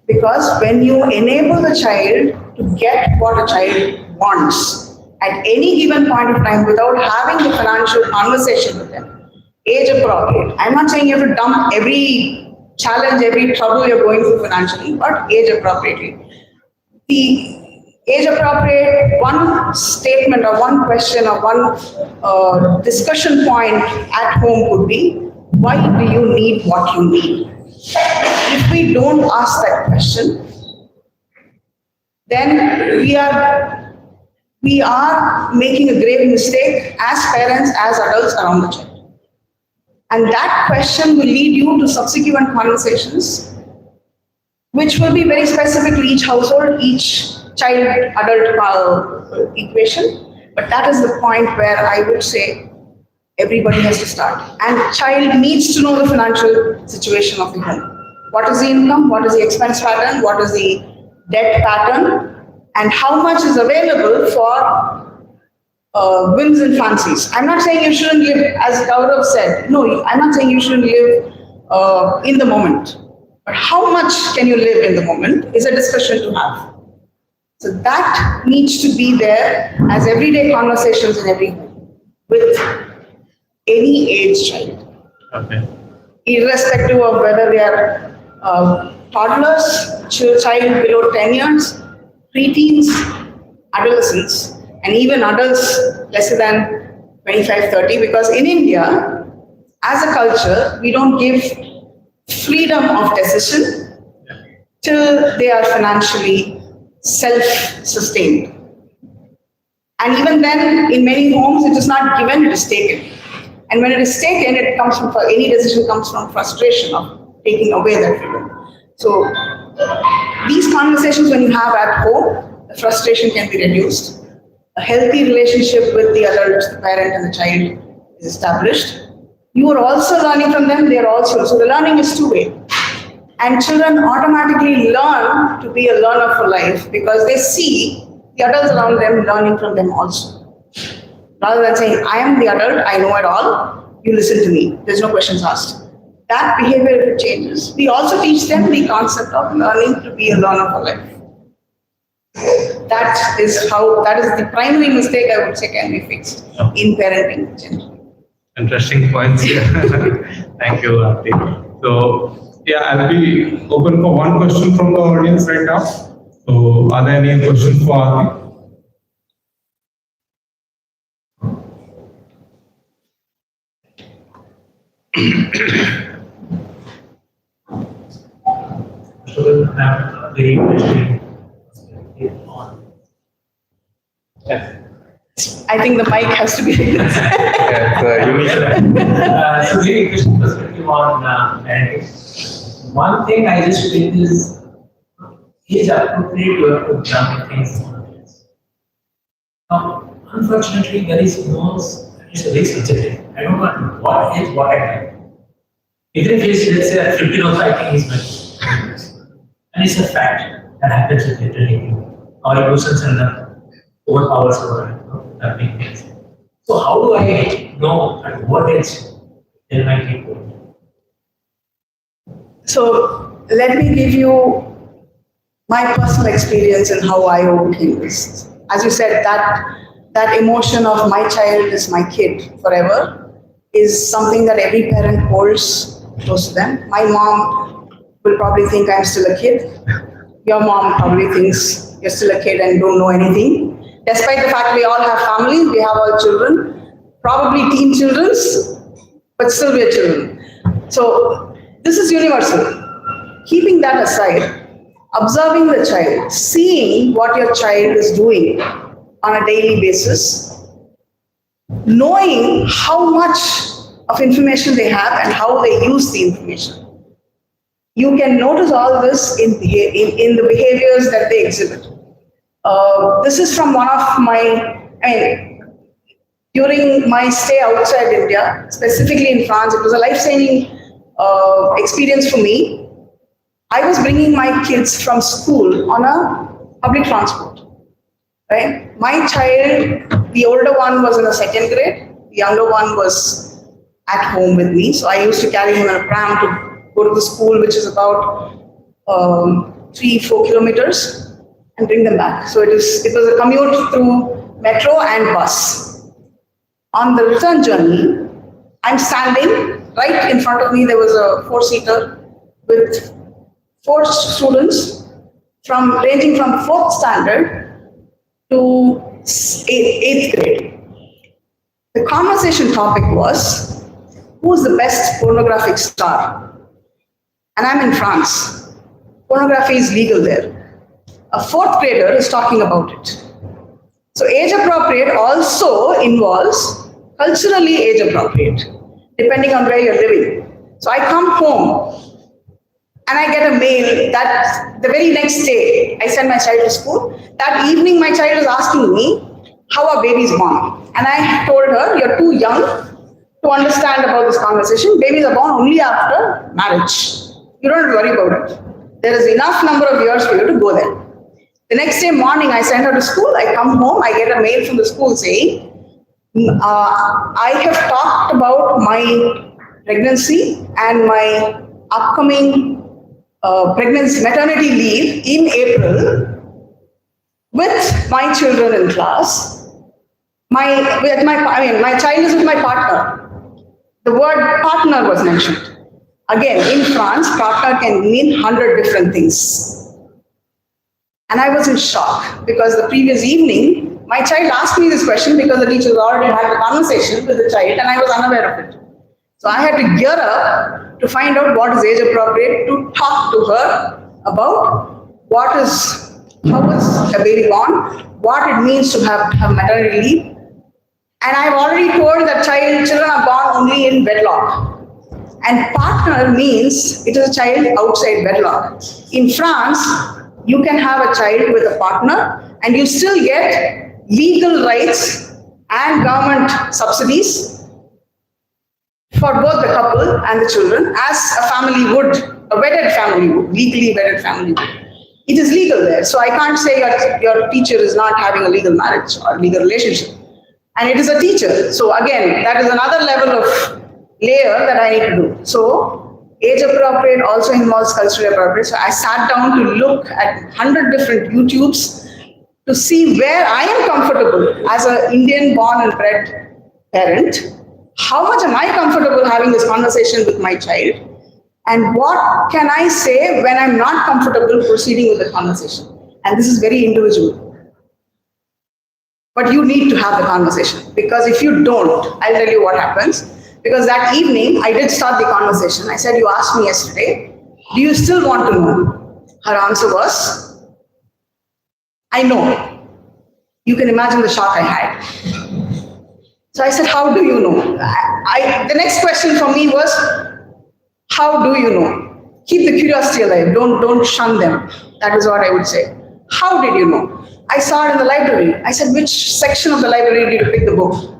because when you enable the child to get what a child wants at any given point of time without having the financial conversation with them, age appropriate. I'm not saying you have to dump every challenge, every trouble you're going through financially, but age appropriately. The age appropriate one statement or one question or one discussion point at home could be, why do you need what you need? If we don't ask that question, then we are making a grave mistake as parents, as adults around the child. And that question will lead you to subsequent conversations, which will be very specific to each household, each child-adult equation. But that is the point where I would say everybody has to start. And child needs to know the financial situation of the home. What is the income? What is the expense pattern? What is the debt pattern? And how much is available for whims and fancies. I'm not saying you shouldn't live, as Gaurav said, no, I'm not saying you shouldn't live in the moment. But how much can you live in the moment is a discussion to have. So that needs to be there as everyday conversations in every home with any age child. Okay. Irrespective of whether they are toddlers, child below 10 years, preteens, adolescents, and even adults lesser than 25, 30, because in India, as a culture, we don't give freedom of decision till they are financially self-sustained. And even then, in many homes, it is not given, it is taken. And when it is taken, it comes from, any decision comes from frustration of taking away that freedom. So these conversations when you have at home, the frustration can be reduced. A healthy relationship with the adult, the parent and the child is established. You are also learning from them, they are also, so the learning is two-way. And children automatically learn to be a learner for life because they see the adults around them learning from them also. Rather than saying, I am the adult, I know it all, you listen to me, there's no questions asked. That behavior, if it changes, we also teach them the concept of learning to be a learner for life. That is the primary mistake I would say can be fixed in parenting generally. Interesting points here. Thank you, Aarthi. So, yeah, I'll be open for one question from the audience right now. So, are there any questions for Aarthi? Will have the interesting perspective on. I think the mic has to be like this. So very interesting perspective on parenting. One thing I just feel is age appropriate to have to examine things on this. Now, unfortunately, there is no, it's very subjective. I don't know what age, what I like. Even if it's, let's say, at 15 also, I think he's my. And it's a fact that happens with literally our emotions and the overpowers over that being things. So how do I know at what age tell my people? So let me give you my personal experience and how I overcame this. As you said, that emotion of my child is my kid forever is something that every parent holds close to them. My mom will probably think I'm still a kid. Your mom probably thinks you're still a kid and don't know anything. Despite the fact we all have families, we have all children, probably teen children, but still we're children. So this is universal. Keeping that aside, observing the child, seeing what your child is doing on a daily basis, knowing how much of information they have and how they use the information. You can notice all this in the behaviors that they exhibit. This is from one of during my stay outside India, specifically in France, it was a life-changing experience for me. I was bringing my kids from school on a public transport, right? My child, the older one was in the second grade, the younger one was at home with me. So I used to carry him in a pram to go to the school, which is about 3-4 kilometers, and bring them back. So it was a commute through metro and bus. On the return journey, I'm standing, right in front of me there was a 4-seater with 4 students ranging from 4th standard to 8th grade. The conversation topic was, who's the best pornographic star? And I'm in France. Pornography is legal there. A 4th grader is talking about it. So age appropriate also involves culturally age appropriate, depending on where you're living. So I come home and I get a mail that the very next day I send my child to school. That evening my child is asking me, how are babies born? And I told her, you're too young to understand about this conversation. Babies are born only after marriage. You don't have to worry about it. There is enough number of years for you to go there. The next day morning I send her to school. I come home, I get a mail from the school saying, I have talked about my pregnancy and my upcoming maternity leave in April with my children in class. My child is with my partner. The word partner was mentioned. Again, in France, partner can mean 100 different things. And I was in shock because the previous evening, my child asked me this question because the teacher already had the conversation with the child and I was unaware of it. So I had to gear up to find out what is age appropriate to talk to her about how is a baby born, what it means to have maternity leave. And I've already told that children are born only in wedlock. And partner means it is a child outside wedlock. In France, you can have a child with a partner and you still get legal rights and government subsidies for both the couple and the children, as a family would, a wedded family would, legally wedded family would. It is legal there. So I can't say your teacher is not having a legal marriage or legal relationship. And it is a teacher. So again, that is another level of layer that I need to do. So age appropriate also involves culturally appropriate. So I sat down to look at 100 different YouTubes to see where I am comfortable as an Indian born and bred parent. How much am I comfortable having this conversation with my child? And what can I say when I'm not comfortable proceeding with the conversation? And this is very individual. But you need to have the conversation, because if you don't, I'll tell you what happens. Because that evening, I did start the conversation. I said, you asked me yesterday, do you still want to know? Her answer was, I know. You can imagine the shock I had. So I said, how do you know? The next question for me was, how do you know? Keep the curiosity alive. Don't shun them. That is what I would say. How did you know? I saw it in the library. I said, which section of the library did you pick the book?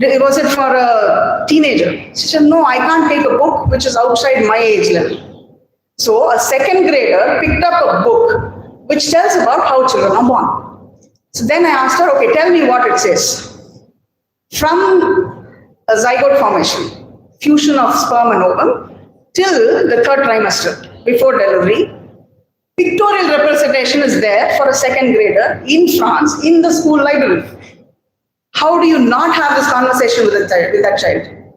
Was it for a teenager? She said, no, I can't take a book which is outside my age level. So a second grader picked up a book which tells about how children are born. So then I asked her, okay, tell me what it says. From a zygote formation, fusion of sperm and ovum, till the 3rd trimester, before delivery, pictorial representation is there for a second grader in France in the school library. How do you not have this conversation with that child?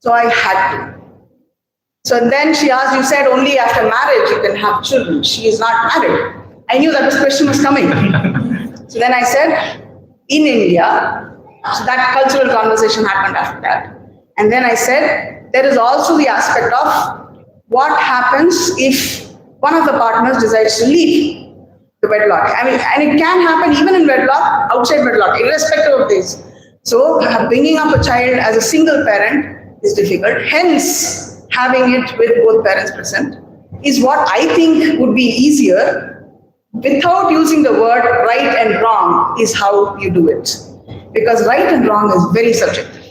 So I had to. So then she asked, you said only after marriage you can have children. She is not married. I knew that this question was coming. So then I said, in India, so that cultural conversation happened after that. And then I said, there is also the aspect of what happens if one of the partners decides to leave the wedlock. I mean, and it can happen even in wedlock, outside wedlock, irrespective of this. So bringing up a child as a single parent is difficult. Hence, having it with both parents present is what I think would be easier without using the word right and wrong is how you do it. Because right and wrong is very subjective.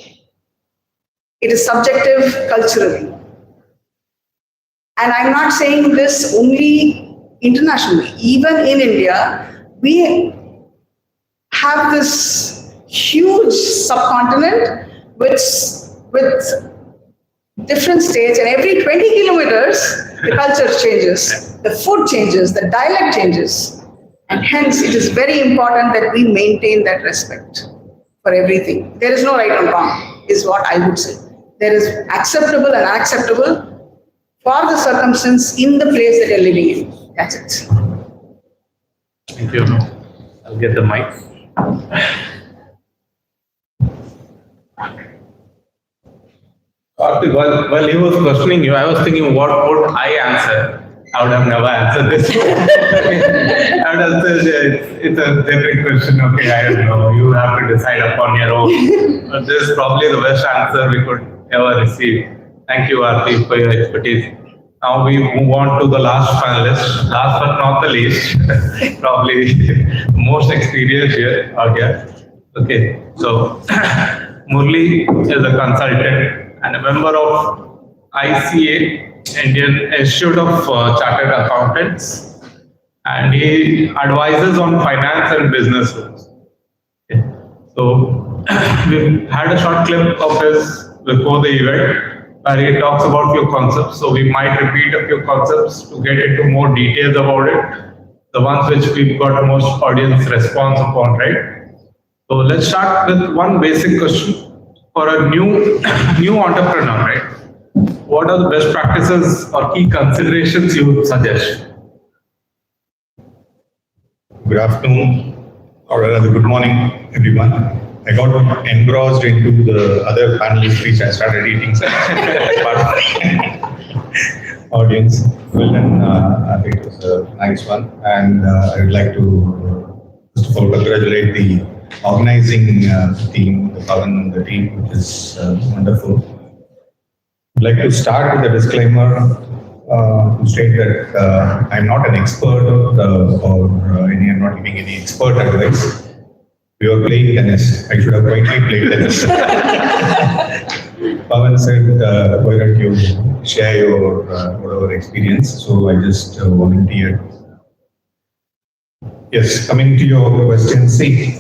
It is subjective culturally. And I'm not saying this only internationally. Even in India, we have this huge subcontinent with different states, and every 20 kilometers, the culture changes, the food changes, the dialect changes. And hence, it is very important that we maintain that respect for everything. There is no right and wrong, is what I would say. There is acceptable and unacceptable for the circumstance in the place that you're living in. That's it. Thank you. I'll get the mic. Aarthi, while he was questioning you, I was thinking, what would I answer? I would have never answered this. I would have said, it's a generic question. Okay, I don't know. You have to decide upon your own. But this is probably the best answer we could ever receive. Thank you, Aarthi, for your expertise. Now we move on to the last panelist, last but not the least, probably most experienced here. Okay, so Murali is a consultant and a member of ICA, Indian Institute of Chartered Accountants, and he advises on finance and business rules. Okay. So we had a short clip of his before the event where he talks about few concepts. So we might repeat a few concepts to get into more details about it, the ones which we've got most audience response upon, right? So let's start with one basic question for a new entrepreneur, right? What are the best practices or key considerations you would suggest? Good afternoon, or rather good morning, everyone. I got engrossed into the other panelists which I started eating audience. Well done, I think it was a nice one. And I would like to, first of all, congratulate the organizing team, the Pavan and the team, which is wonderful. I'd like to start with a disclaimer to state that I'm not an expert I'm not giving any expert advice. We were playing tennis. I should have quietly played tennis. Pavan said, why don't you share your whatever experience? So I just volunteered. Yes, coming to your question, see,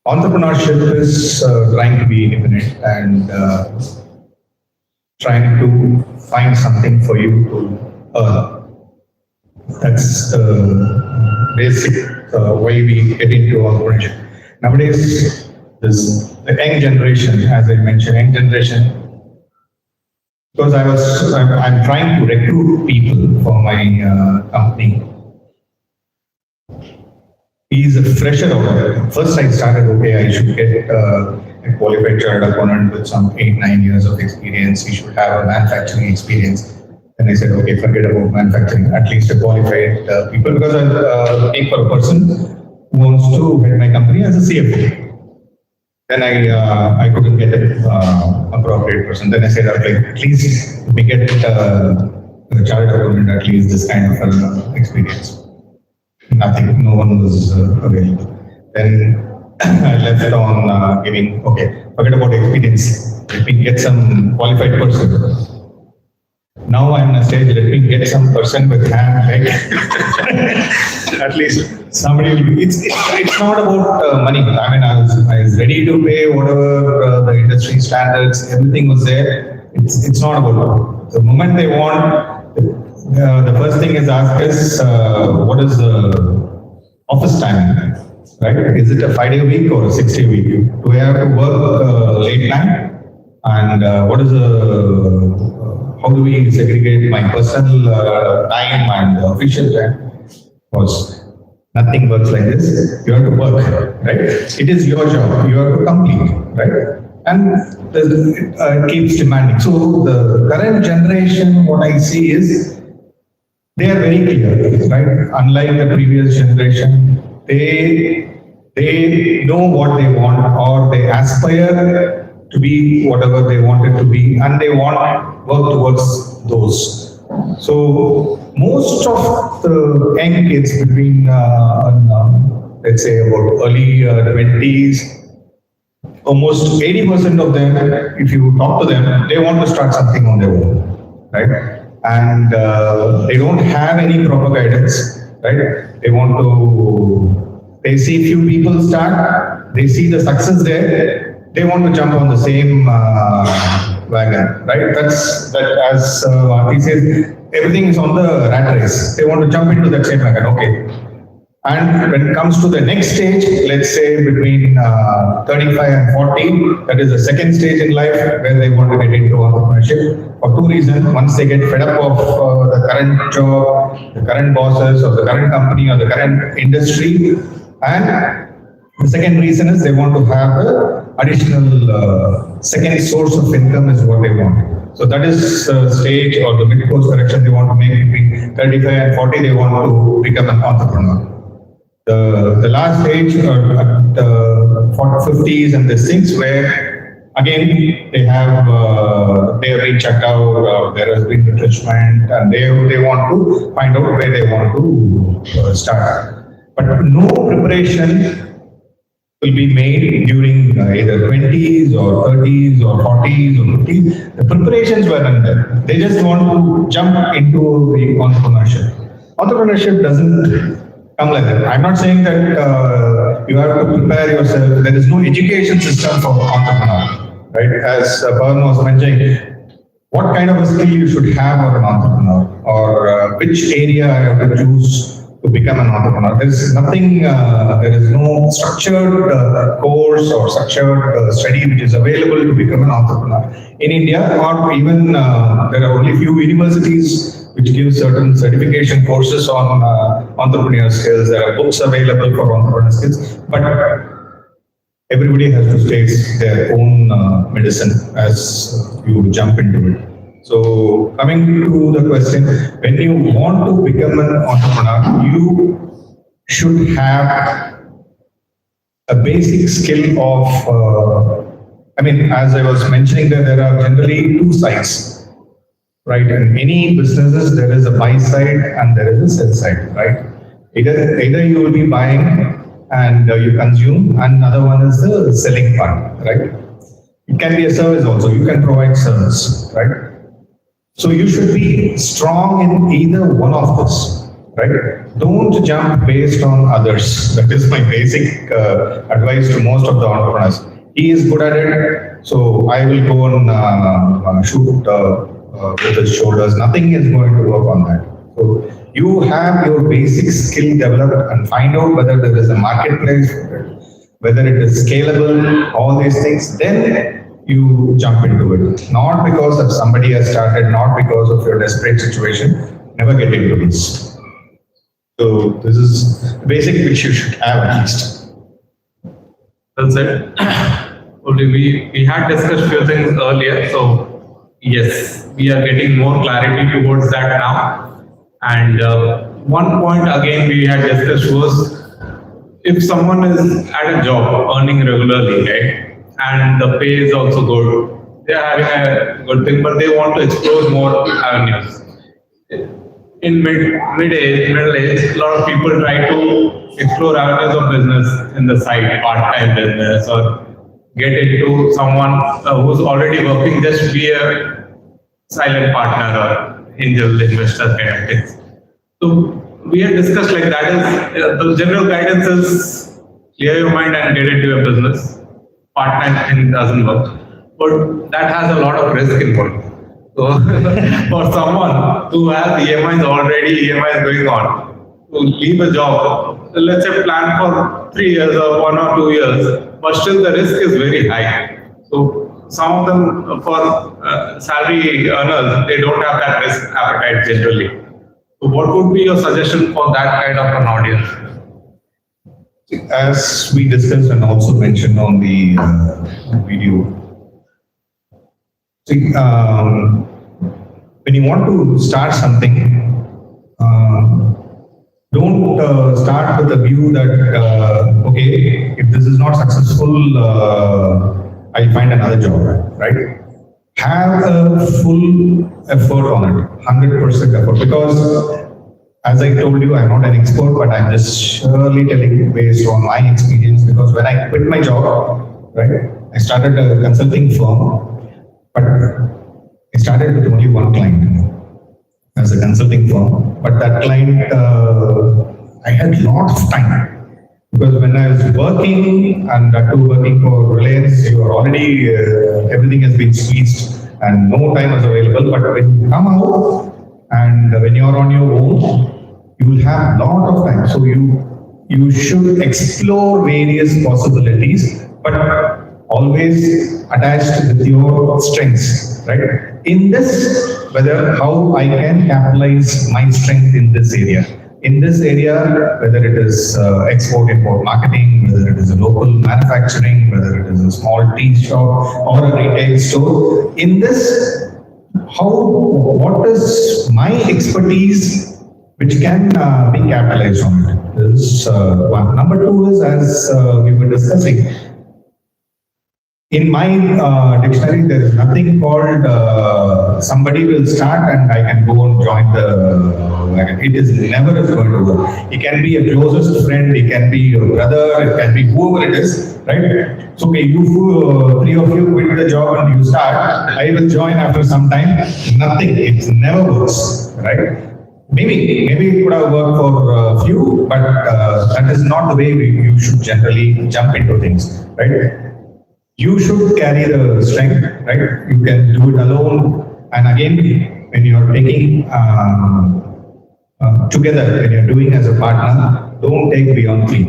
entrepreneurship is trying to be independent and trying to find something for you to earn. That's the basic way we get into entrepreneurship. Nowadays, the young generation, as I mentioned, young generation, because I'm trying to recruit people for my company. He's a fresher out there. First I started, okay, I should get a qualified chartered accountant with some 8-9 years of experience. He should have a manufacturing experience. Then I said, okay, forget about manufacturing, at least a qualified people, because I'm looking for a person who wants to head my company as a CFO. Then I couldn't get an appropriate person. Then I said, okay, at least we get a chartered accountant, at least this kind of experience. Nothing, no one was available. Then I left on giving, okay, forget about experience. Let me get some qualified person. Now I'm in a stage, let me get some person with hand, leg. At least somebody will be, it's not about money. I mean, I was ready to pay whatever the industry standards, everything was there. It's not about the moment they want. The first thing is asked is, what is the office timing, right? Is it a 5-day week or a 6-day week? Do I have to work late night? And what is how do we segregate my personal time and official time? Because nothing works like this. You have to work, right? It is your job. You have to complete, right? And it keeps demanding. So the current generation, what I see is, they are very clear, right? Unlike the previous generation, they know what they want, or they aspire to be whatever they want it to be, and they want work towards those. So most of the young kids between let's say about early 20s, almost 80% of them, if you talk to them, they want to start something on their own, right? And they don't have any proper guidance, right? They see few people start, they see the success there, they want to jump on the same wagon, right? That's that, as Aarthi says, everything is on the rat race. They want to jump into that same wagon, okay. And when it comes to the next stage, let's say between 35 and 40, that is the second stage in life where they want to get into entrepreneurship for two reasons. Once they get fed up of the current job, the current bosses, or the current company, or the current industry, and the second reason is they want to have an additional second source of income is what they want. So that is the stage or the mid-course correction they want to make between 35 and 40, they want to become an entrepreneur. The last stage at the 50s and these things where again they have been checked out, there has been retrenchment, and they want to find out where they want to start. But no preparation will be made during either 20s or 30s or 40s or 50s. The preparations were done there. They just want to jump into the entrepreneurship. Entrepreneurship doesn't come like that. I'm not saying that you have to prepare yourself. There is no education system for entrepreneur, right? As Pawan was mentioning, what kind of a skill you should have for an entrepreneur, or which area I have to choose to become an entrepreneur. There is nothing, there is no structured course or structured study which is available to become an entrepreneur. In India, or even there are only few universities which give certain certification courses on entrepreneurial skills. There are books available for entrepreneurial skills, but everybody has to take their own medicine as you jump into it. So coming to the question, when you want to become an entrepreneur, you should have a basic skill of, as I was mentioning, that there are generally two sides. Right, in many businesses there is a buy side and there is a sell side, right? Either you will be buying and you consume, and another one is the selling part, right? It can be a service also. You can provide service, right? So you should be strong in either one of this, right? Don't jump based on others. That is my basic advice to most of the entrepreneurs. He is good at it, so I will go and shoot with his shoulders. Nothing is going to work on that. So you have your basic skill developed and find out whether there is a marketplace for it, whether it is scalable, all these things, then you jump into it. Not because of somebody has started, not because of your desperate situation. Never get into this. So this is the basic which you should have at least. That's it. Only we had discussed few things earlier, so yes, we are getting more clarity towards that now. And one point again we had discussed was, if someone is at a job earning regularly, right, and the pay is also good, they are having a good thing, but they want to explore more avenues. In middle age, a lot of people try to explore avenues of business in the side, part-time business, or get into someone who's already working, just be a silent partner or angel investor kind of things. So we had discussed like that is the general guidance is clear your mind and get into your business. Part-time thing doesn't work, but that has a lot of risk involved. So for someone who has EMIs going on, to leave a job, let's say plan for 3 years or 1 or 2 years, but still the risk is very high. So some of them, for salary earners, they don't have that risk appetite generally. So what would be your suggestion for that kind of an audience? As we discussed and also mentioned on the video, see, when you want to start something, don't start with the view that, okay, if this is not successful, I'll find another job, right? Have a full effort on it, 100% effort, because as I told you, I'm not an expert, but I'm just surely telling you based on my experience, because when I quit my job, right, I started a consulting firm, but I started with only one client as a consulting firm, but that client, I had a lot of time. Because when I was working, and that too working for Reliance, you are already, everything has been squeezed and no time is available. But when you come out and when you are on your own, you will have a lot of time. So you should explore various possibilities, but always attached with your strengths, right? In this, how I can capitalize my strength in this area. In this area, whether it is export, import marketing, whether it is a local manufacturing, whether it is a small tea shop or a retail store, in this, what is my expertise which can be capitalized on it? This is one. Number two is, as we were discussing, in my dictionary, there is nothing called somebody will start and I can go and join the wagon. It is never going to work. It can be a closest friend, it can be your brother, it can be whoever it is, right? So, okay, you three of you quit the job and you start, I will join after some time. Nothing, it never works, right? Maybe it could have worked for a few, but that is not the way you should generally jump into things, right? You should carry the strength, right? You can do it alone. And again, when you are taking together, when you are doing as a partner, don't take beyond three,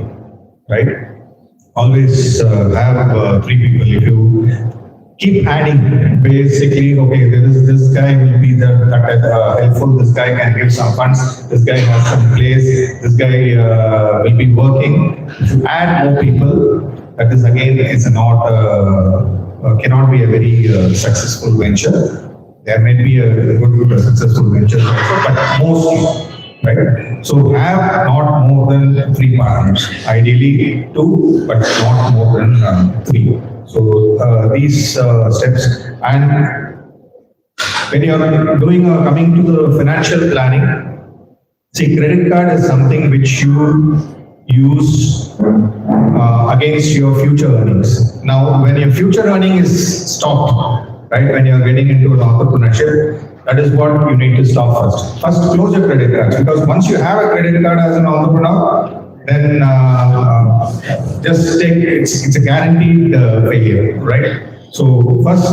right? Always have three people. If you keep adding, basically, okay, there is this guy will be that helpful. This guy can give some funds. This guy has some place. This guy will be working. If you add more people, that is again, it's not cannot be a very successful venture. There may be a good successful venture, but mostly, right? So have not more than three partners. Ideally two, but not more than three. So these steps, and when you are doing coming to the financial planning, see, credit card is something which you use against your future earnings. Now, when your future earning is stopped, right, when you're getting into an entrepreneurship, that is what you need to stop first. First, close your credit cards, because once you have a credit card as an entrepreneur, then just take it's a guaranteed failure, right? So first,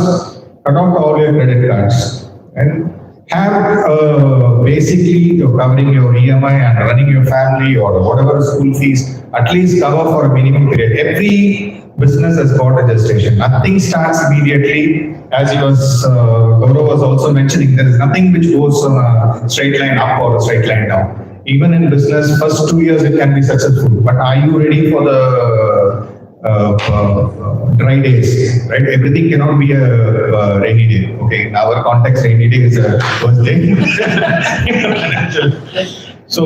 cut off all your credit cards and have basically you're covering your EMI and running your family or whatever school fees, at least cover for a minimum period. Every business has got a gestation. Nothing starts immediately. As Gaurav was also mentioning, there is nothing which goes on a straight line up or a straight line down. Even in business, first 2 years it can be successful, but are you ready for the dry days, right? Everything cannot be a rainy day. Okay, in our context, rainy day is a worst day. So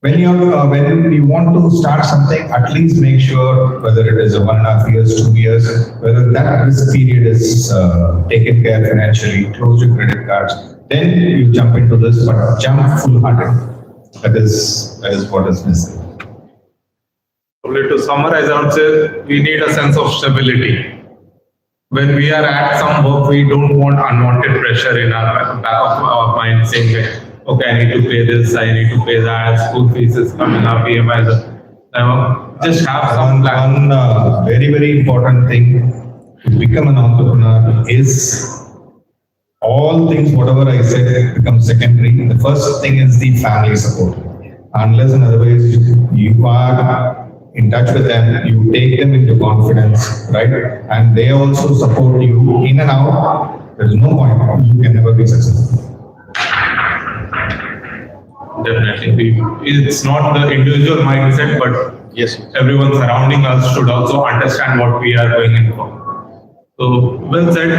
when you want to start something, at least make sure whether it is a 1.5 years, 2 years, whether that risk period is taken care financially, close your credit cards, then you jump into this, but jump full-hearted. That is what is missing. Probably to summarize, I would say we need a sense of stability. When we are at some work, we don't want unwanted pressure in our back of our mind saying, okay, I need to pay this, I need to pay that, school fees is coming up, EMI. Just have some plan. One very, very important thing to become an entrepreneur is all things, whatever I said, becomes secondary. The first thing is the family support. Unless and otherwise you are in touch with them, you take them into confidence, right? And they also support you in and out. There is no point. You can never be successful. Definitely. It's not the individual mindset, but yes, everyone surrounding us should also understand what we are going in for. So, well said.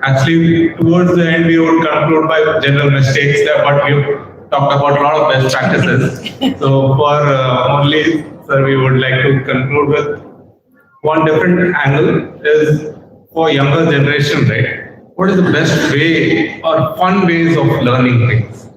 Actually, towards the end, we would conclude by general mistakes, but we talked about a lot of best practices. So, for only, sir, we would like to conclude with one different angle is for younger generation, right? What is the best way or fun ways of learning things,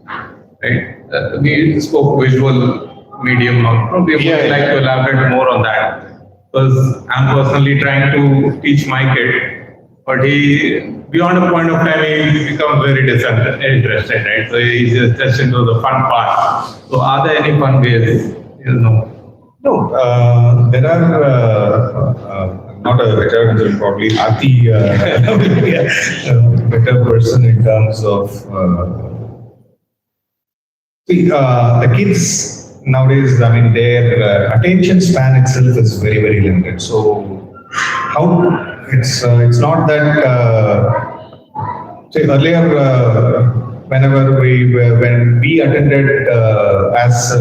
right? We spoke visual medium now. Probably would like to elaborate more on that because I'm personally trying to teach my kid, but he, beyond a point of time, he becomes very disinterested, right? So he's just into the fun part. So are there any fun ways? No, there are not a better answer, probably Aarthi will be a better person in terms of the kids nowadays. I mean, their attention span itself is very, very limited. So how it's not that say earlier. When we attended as a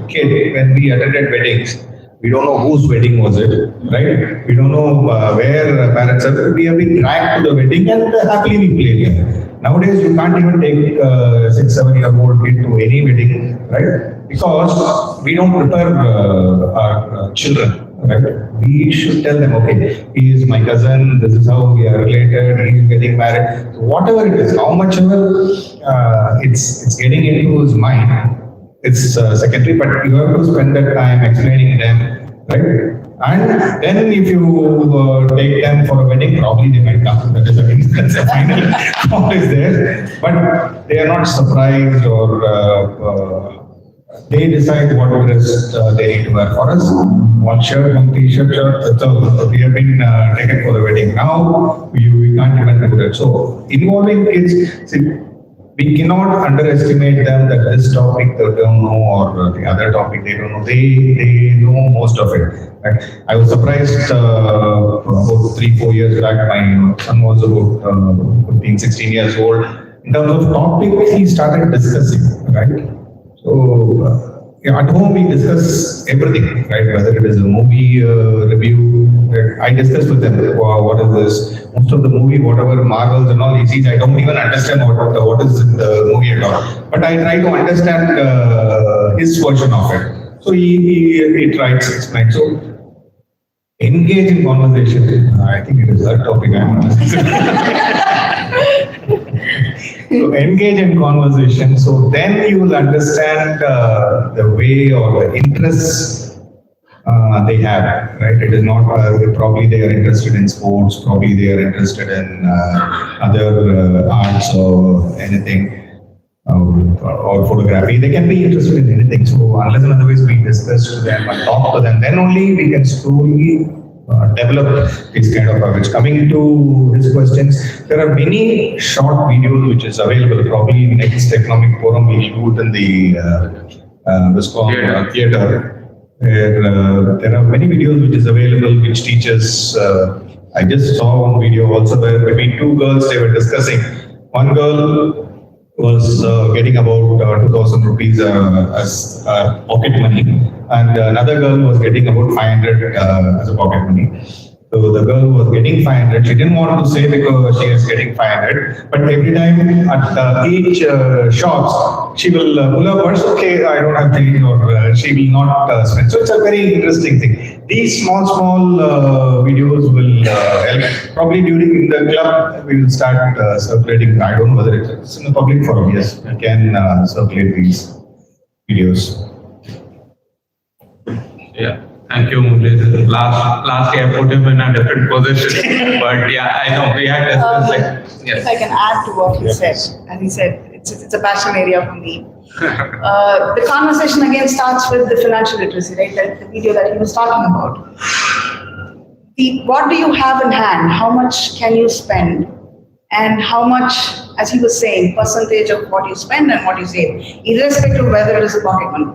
kid, when we attended weddings, we don't know whose wedding was it, right? We don't know where parents are. We have been dragged to the wedding and happily we played here. Nowadays, you can't even take 6-7-year-old kid to any wedding, right? Because we don't prepare our children. Right? We should tell them, okay, he is my cousin, this is how we are related, he is getting married. So whatever it is, how much ever it's getting into his mind, it's secondary, but you have to spend that time explaining them, right? And then if you take them for a wedding, probably they might come. That is again, that's a final call is there. But they are not surprised or they decide what dress they need to wear. For us, one shirt, one t-shirt, that's all. We have been taken for the wedding. Now, we can't even do that. So, involving kids, see, we cannot underestimate them that this topic they don't know or the other topic they don't know. They know most of it. Right? I was surprised about 3-4 years back, my son was about 15-16 years old. In terms of topic, he started discussing, right? So, at home we discuss everything, right? Whether it is a movie review, I discuss with them, what is this? Most of the movie, whatever Marvels and all he sees, I don't even understand what is in the movie at all. But I try to understand his version of it. So he tries to explain. So engage in conversation. I think it is that topic So engage in conversation. So then you will understand the way or the interests they have, right? It is not probably they are interested in sports, probably they are interested in other arts or anything. Or photography, they can be interested in anything. So unless and otherwise we discuss to them and talk to them, then only we can slowly develop these kind of habits. Coming to his questions, there are many short videos which is available. Probably next economic forum we will do it in the Viscom theater. There are many videos which is available which teaches. I just saw one video also where between two girls they were discussing. One girl was getting about 2,000 rupees as pocket money, and another girl was getting about 500 as a pocket money. So the girl was getting 500. She didn't want to say because she is getting 500, but every time at each shops, she will pull her purse. Okay, I don't have change, or she will not spend. So it's a very interesting thing. These small videos will help. Probably during the club, we will start circulating. I don't know whether it's in the public forum. Yes, we can circulate these videos. Yeah. Thank you, Murali. Last year I put him in a different position, but yeah, I know we had discussed If I can add to what he said, and he said it's a passion area for me. The conversation again starts with the financial literacy, right? Like the video that he was talking about. What do you have in hand? How much can you spend? And how much, as he was saying, percentage of what you spend and what you save, irrespective of whether it is a pocket money.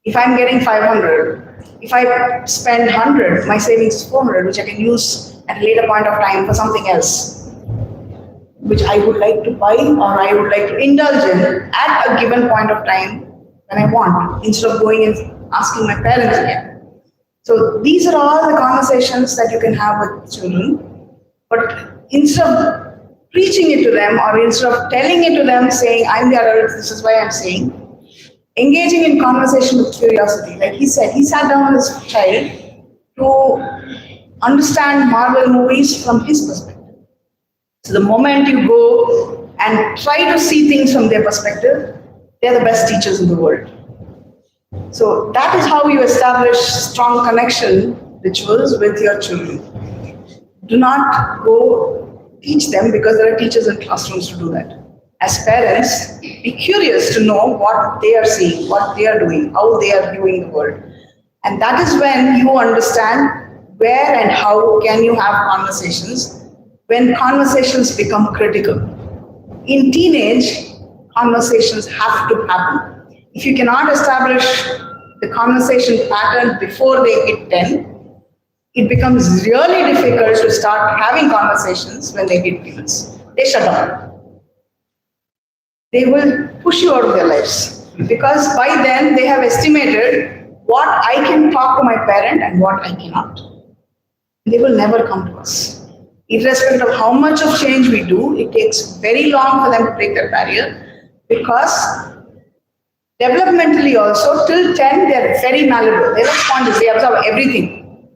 If I'm getting 500, if I spend 100, my savings is 400, which I can use at a later point of time for something else, which I would like to buy or I would like to indulge in at a given point of time when I want, instead of going and asking my parents again. So these are all the conversations that you can have with children. But instead of preaching it to them or instead of telling it to them, saying, I'm the adult, this is why I'm saying, engaging in conversation with curiosity. Like he said, he sat down with his child to understand Marvel movies from his perspective. So the moment you go and try to see things from their perspective, they're the best teachers in the world. So that is how you establish strong connection rituals with your children. Do not go teach them because there are teachers in classrooms to do that. As parents, be curious to know what they are seeing, what they are doing, how they are viewing the world. And that is when you understand where and how can you have conversations when conversations become critical. In teenage, conversations have to happen. If you cannot establish the conversation pattern before they hit 10, it becomes really difficult to start having conversations when they hit teens. They shut down. They will push you out of their lives because by then they have estimated what I can talk to my parent and what I cannot. They will never come to us. Irrespective of how much of change we do, it takes very long for them to break that barrier because developmentally also, till 10, they're very malleable. They're like sponges, they absorb everything.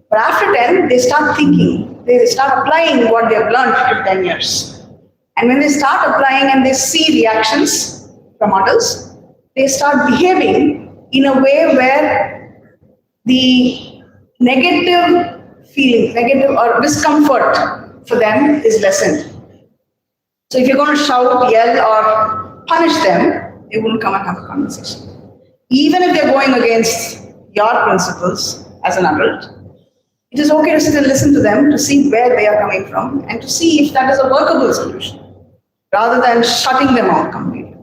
But after 10, they start thinking, they start applying what they've learned for 10 years. And when they start applying and they see reactions from others, they start behaving in a way where the negative feeling, negative or discomfort for them is lessened. So if you're going to shout, yell, or punish them, they won't come and have a conversation. Even if they're going against your principles as an adult, it is okay to sit and listen to them to see where they are coming from and to see if that is a workable solution rather than shutting them out completely.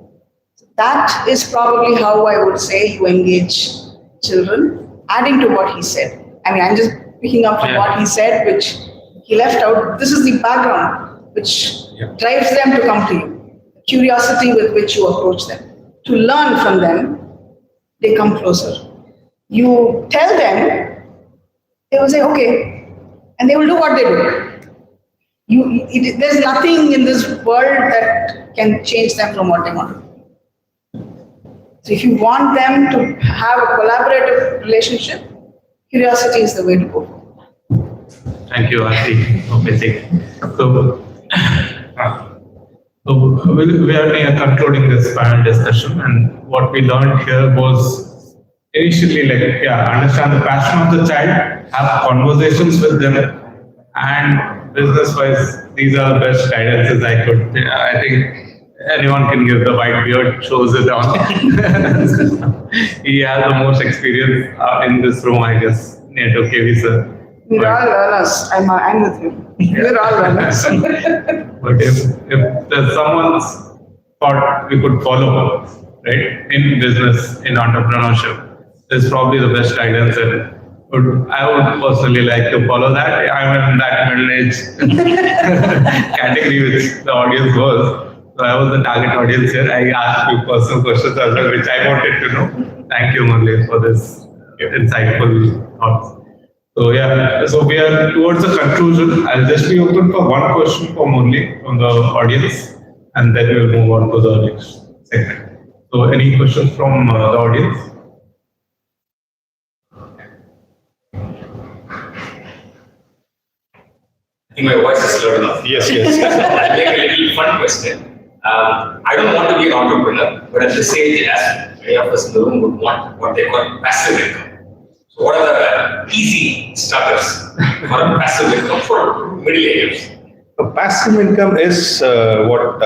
So that is probably how I would say you engage children, adding to what he said. I mean, I'm just picking up from what he said, which he left out. This is the background which drives them to come to you. The curiosity with which you approach them. To learn from them, they come closer. You tell them, they will say, okay, and they will do what they do. There's nothing in this world that can change them from what they want. So if you want them to have a collaborative relationship, curiosity is the way to go. Thank you, Aarthi. Amazing. So we are concluding this panel discussion, and what we learned here was initially understand the passion of the child, have conversations with them, and business-wise, these are the best guidances I could. I think anyone can give. The white beard shows it on. He has the most experience in this room, I guess, near to KV sir. We're all learners. I'm with you. We're all learners. But if there's someone's thought we could follow, right, in business, in entrepreneurship, is probably the best guidance. And I would personally like to follow that. I'm in that middle-aged category which the audience was. So I was the target audience here. I asked you personal questions as well, which I wanted to know. Thank you, Murali, for this insightful thoughts. So we are towards the conclusion. I'll just be open for one question for Murali from the audience, and then we'll move on to the next segment. So any questions from the audience? I think my voice is loud enough. Yes. I'll make a little fun question. I don't want to be an entrepreneur, but at the same age, as many of us in the room would want what they call passive income. So what are the easy starters for a passive income for middle agers? So passive income is what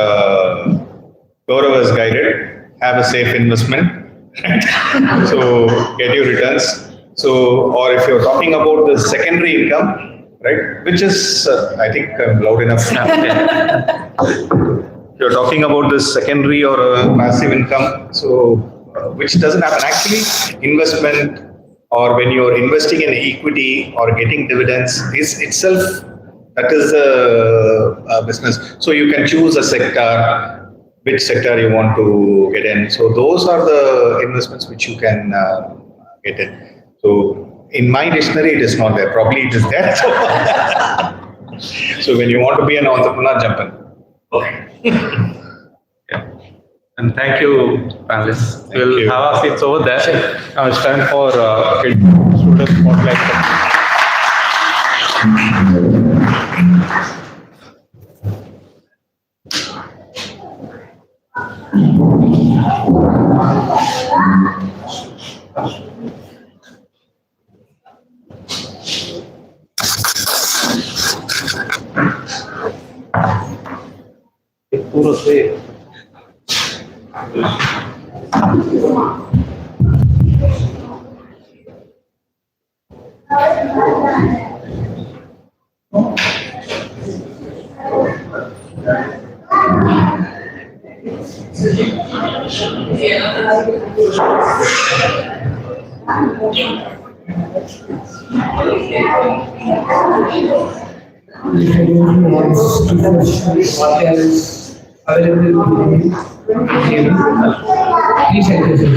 Gaurav has guided. Have a safe investment. So get your returns. So, or if you're talking about the secondary income, right, which is, I think I'm loud enough now. You're talking about this secondary or passive income, so which doesn't happen. Actually, investment or when you're investing in equity or getting dividends is itself, that is a business. So you can choose a sector, which sector you want to get in. So those are the investments which you can get in. So in my dictionary, it is not there. Probably it is there. So when you want to be an entrepreneur, jump in. Okay. Yeah. And thank you, panelists. Thank We'll you. have our seats over there. Now it's time for student spotlight. If anyone wants to push what else available to you, please help us.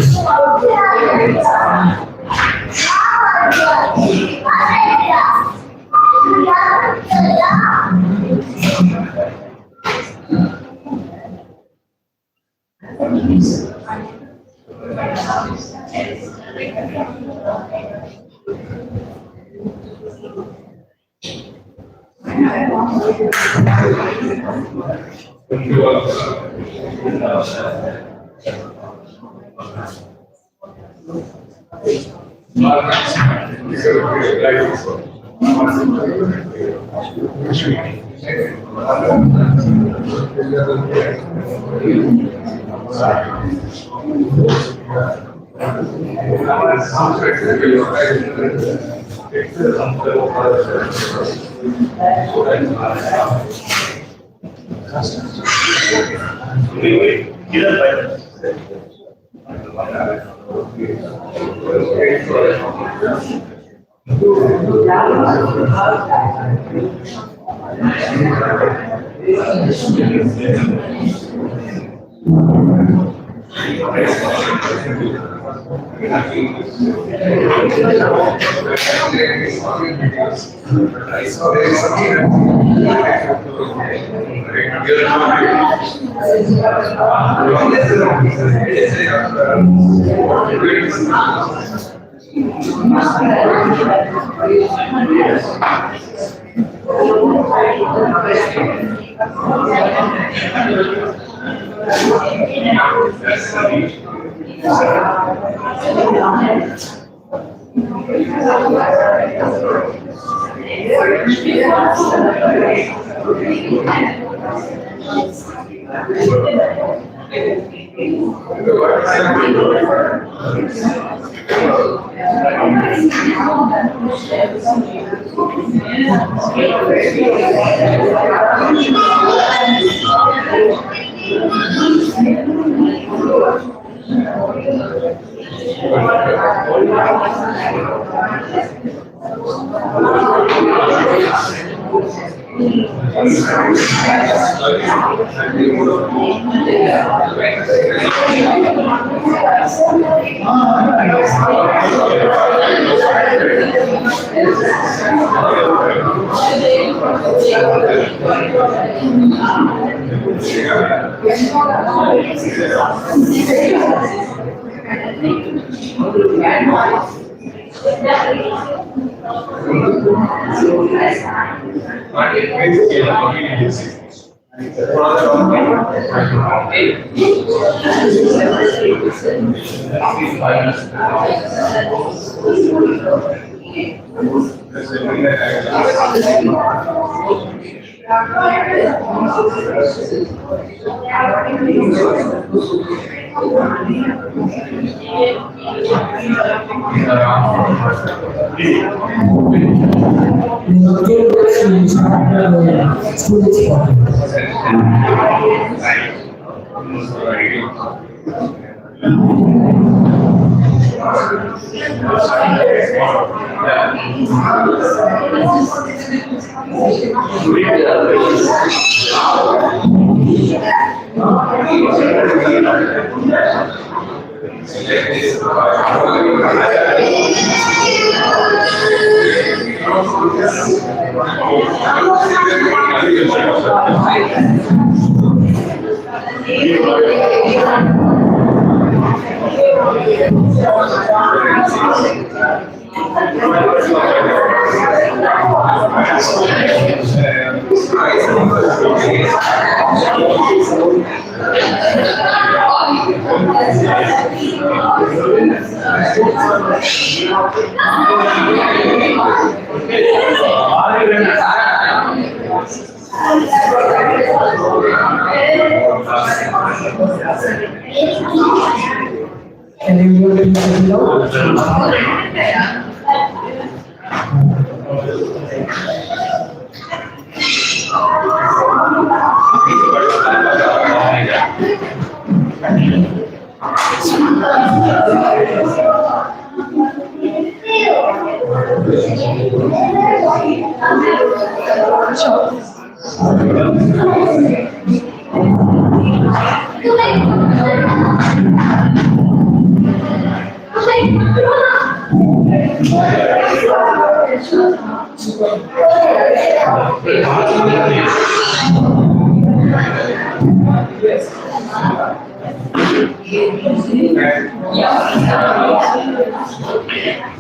Can everyone please check it out?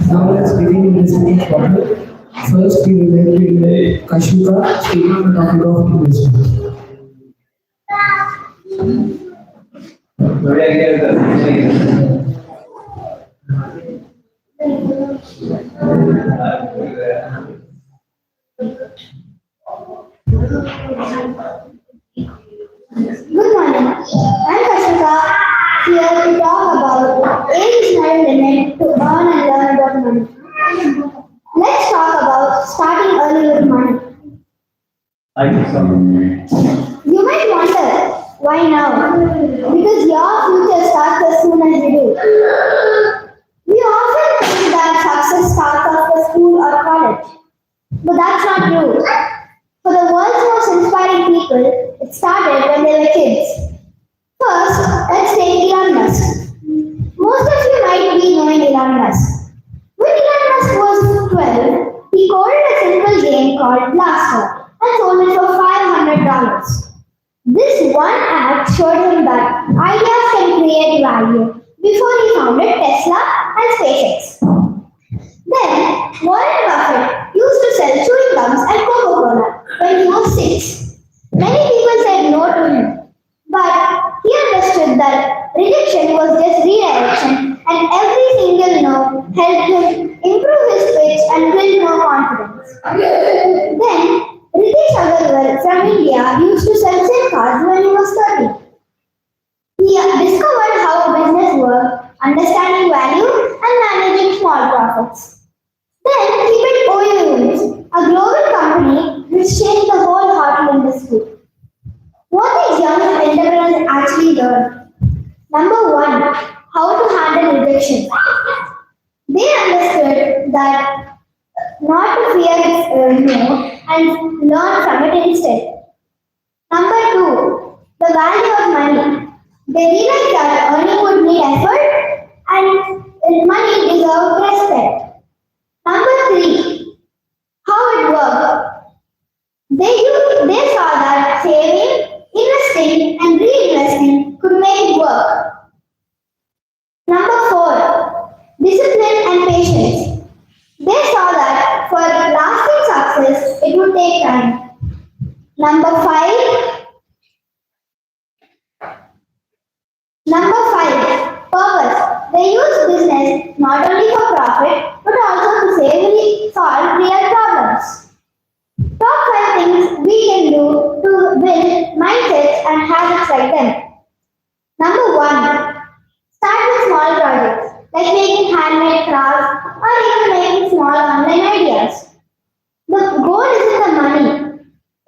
Now let's begin this week's topic. First, we will let you know Kashika speaking on the topic of investment. Good morning. I'm Kashika here to talk about age is not a limit to earn and learn about money. Let's talk about starting early with money. You might wonder why now? Because your future starts as soon as you do. We often think that success starts after school or college, but that's not true. For the world's most inspiring people, it started when they were kids. First, let's take Elon Musk. Most of you might be knowing Elon Musk. When Elon Musk was 12, he coded a simple game called Blaster and sold it for $500. This one act showed him that ideas can create value before he founded Tesla and SpaceX. Then, Warren Buffett used to sell chewing gums and Coca-Cola when he was 6. Many people said no to him, but he understood that rejection was just redirection, and every single no helped him improve his pitch and build more confidence. Then, Ritesh Agarwal from India used to sell SIM cards when he was 30. He discovered how business worked, understanding value, and managing small profits. Then he built OU, a global company which changed the whole hotel industry. What these young entrepreneurs actually learned? Number one, how to handle rejection. They understood that not to fear no and learn from it instead. Number two, the value of money. They realized that earning would need effort and money deserved respect. Number three, how it worked. They saw that saving, investing, and reinvesting could make it work. Number four, discipline and patience. They saw that for lasting success, it would take time. Number five, purpose. They use business not only for profit but also to solve real problems. Top 5 things we can do to build mindsets and habits like them. Number 1, start with small projects like making handmade crafts or even making small online ideas. The goal isn't the money,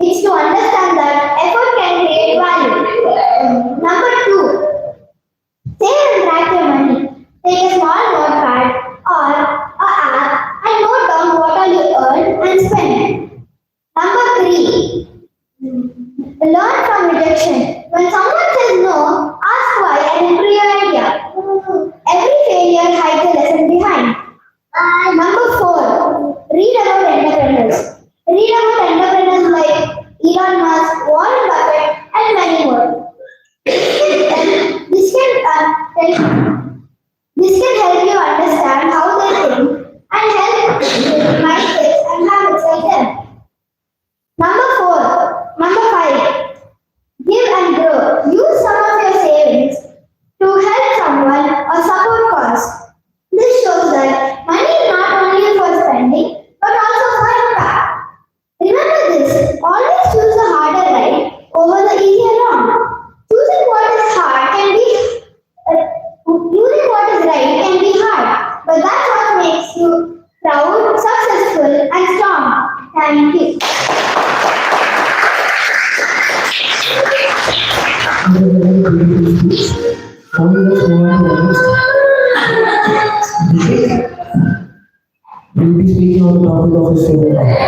it's to understand that effort can create value. Number 2, save and track your money. Take a small notepad or an app and note down what all you earn and spend. Number 3, learn from rejection. When someone says entrepreneurs. Read about entrepreneurs like Elon Musk, Warren Buffett, and many more. This can help you understand how they think and help with mindsets and habits like them. Number 5, give and grow. Use some of your savings to help someone or support cause. This shows that money is not only for spending but also for impact. Remember this, always choose the harder right over the easier wrong. Choosing what is hard can be Choosing what is right can be hard, but that's what makes you proud, successful, and strong. Thank you. Now let's move on to the next. We'll be speaking on the topic of his favorite topic.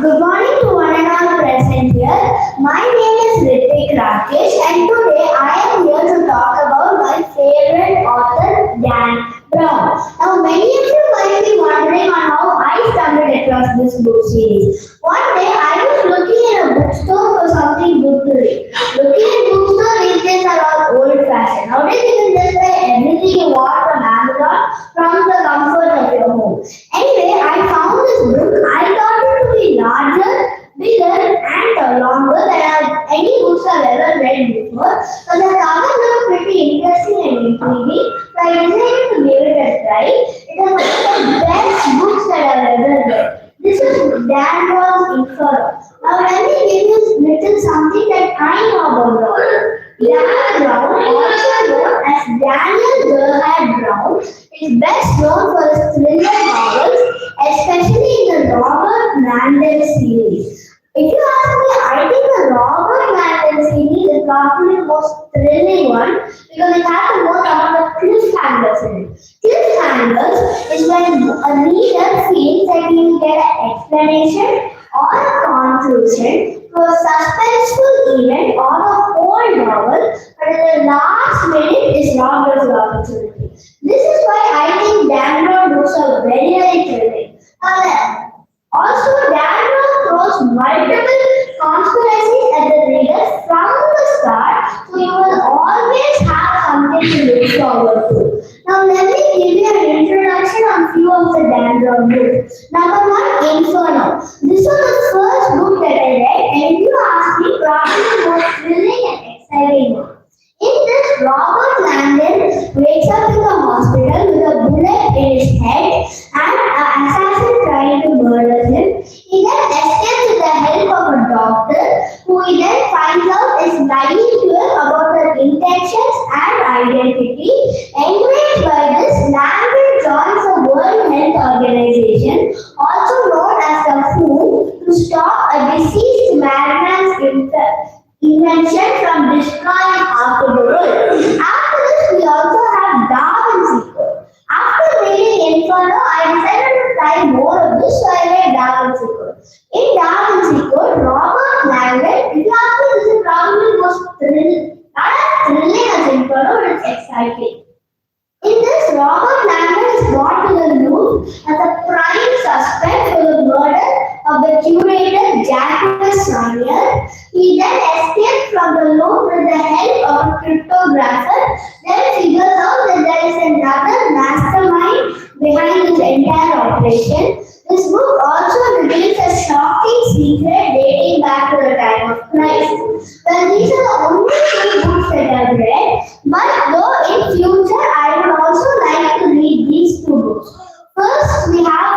Good morning to one and all present here. My name is Ritik Rakesh, and today I am here to talk about my favorite author, Dan Brown. Now, many of you might be wondering on how I stumbled across this book series. One day, I was looking in a bookstore for something good to read. Looking at bookstore these days are all old-fashioned. Nowadays, you can just buy everything you want from Amazon from the comfort of your home. Anyway, I found this book. I thought it to be larger, bigger, and longer than any books I've ever read before. So the cover looked pretty interesting and intriguing. So I decided to give it a try. It is one of the best books that I've ever read. This is Dan Brown's Inferno. Now let me give you a little something that I know about Brown. Dan Brown, also known as Daniel Gerhard Brown, is best known for his thriller novels, especially in the Robert Landon series. If you ask me, I think the Robert Landon series is probably the most thrilling one because it has the most amount of cliffhangers in it. Cliffhangers is when a reader feels that he will get an explanation or a conclusion to a suspenseful event or a whole novel, but at the last minute is not the opportunity. This is why I think Dan Brown books are very, very thrilling. Also, Dan Brown throws multiple conspiracies at the reader from the start, so you will always have something to look forward to. Now, let me give you an introduction on few of the Dan Brown books. Number 1, Inferno. This was the first book that I read, and if you ask me, probably the most thrilling and exciting one. In this, Robert Landon wakes up in the hospital with a bullet in his head and an assassin trying to murder him. He then escapes with the help of a doctor who he then finds out is lying to him about her intentions and identity. Enraged by this, Landon joins the World Health Organization, also known as the WHO, to stop a deceased madman's invention from destroying half of the world. After this, we also have Darwin's Code. After reading Inferno, I decided to try more of this, so I read Darwin's Code. In Darwin's Code, Robert Landon, if you ask me, this is probably the most thrilling, not as thrilling as Inferno, but it's exciting. In this, Robert Landon is brought to the loop as a prime suspect for the murder of the curator Jacques Saunier. He then escapes from the loop with the help of a cryptographer, then figures out that there is another mastermind behind this entire operation. This book also reveals a shocking secret dating back to the time of Christ. Well, these are the only 2 books that I've read, but though in future I would also like to read these 2 books. First, we have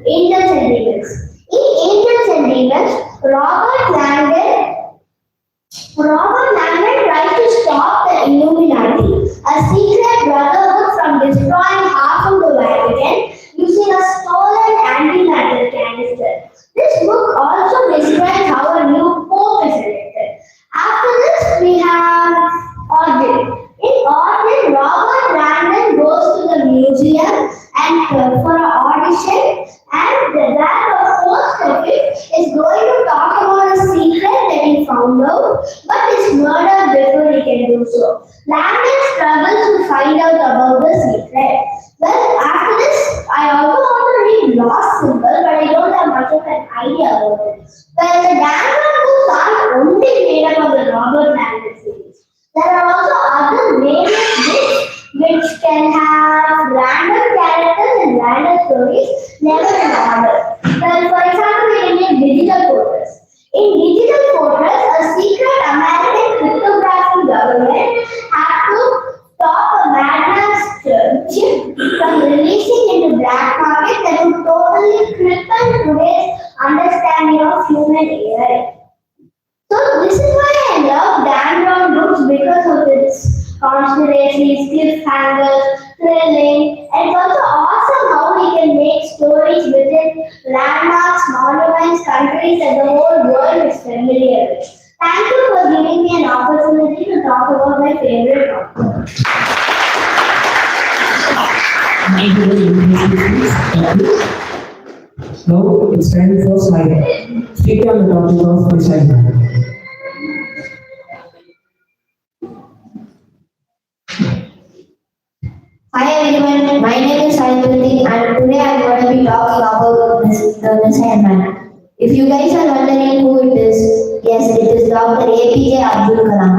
Angels and Demons. In Angels and Demons, Robert Landon tries to stop the Illuminati, a secret brotherhood, from destroying half of the Vatican using a stolen antimatter canister. This book also describes about the secret. Well, after this, I also want to read Lost Symbol, but I don't have much of an idea about it. Well, the Dandelion books aren't only made up of the Robert Landon series. There are also other various books which can have random characters and random stories, never in order. Well, for example, we can get Digital Fortress. In Digital Fortress, a secret American cryptography government had to stop a madman's chip from releasing into black market that would totally cripple today's understanding of human AI. So this is why I love Dan Brown books because of its conspiracies, cliffhangers, thrilling, and it's also awesome how we can make stories within landmarks, monuments, countries that the whole world is familiar with. Thank you for giving me an opportunity to talk about my favorite author. Thank you. Now it's time for slide. Speak on the topic of recycling. Hi everyone, my name is Sayantuti and today I'm going to be talking about the missile man. If you guys are wondering who it is, yes, it is Dr. APJ Abdul Kalam.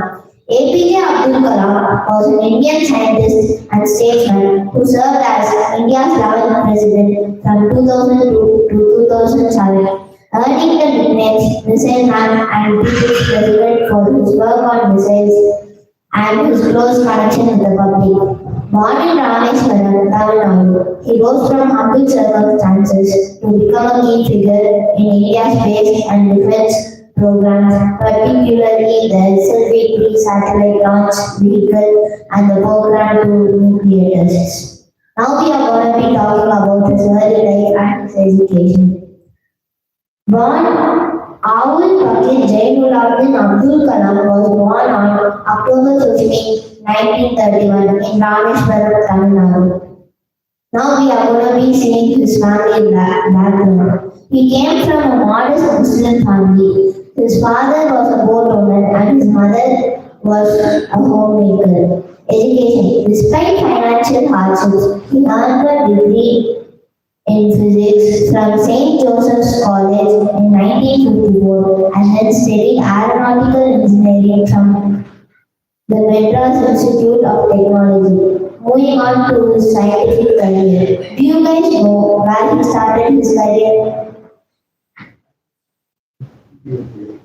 APJ Abdul Kalam was an Indian scientist and statesman who served as India's 11th president from 2002 to 2007, earning the nicknames Missile Man and People's President for his work on missiles and his close connection with the public. Born in Rameswaram, Tamil Nadu, he rose from humble circumstances to become a key figure in India's space and defense programs, particularly the SLV-3 satellite launch vehicle and the program to nuclear tests. Now we are going to be talking about his early life and his education. Born Awul Pakir Jainuluddin Abdul Kalam was born on October 15, 1931 in Rameswaram, Tamil Nadu. Now we are going to be seeing his family background. He came from a modest Muslim family. His father was a boat owner and his mother was a homemaker. Education. Despite financial hardships, he earned a degree in physics from St. Joseph's College in 1954 and then studied aeronautical engineering from the Madras Institute of Technology. Moving on to his scientific career. Do you guys know where he started his career?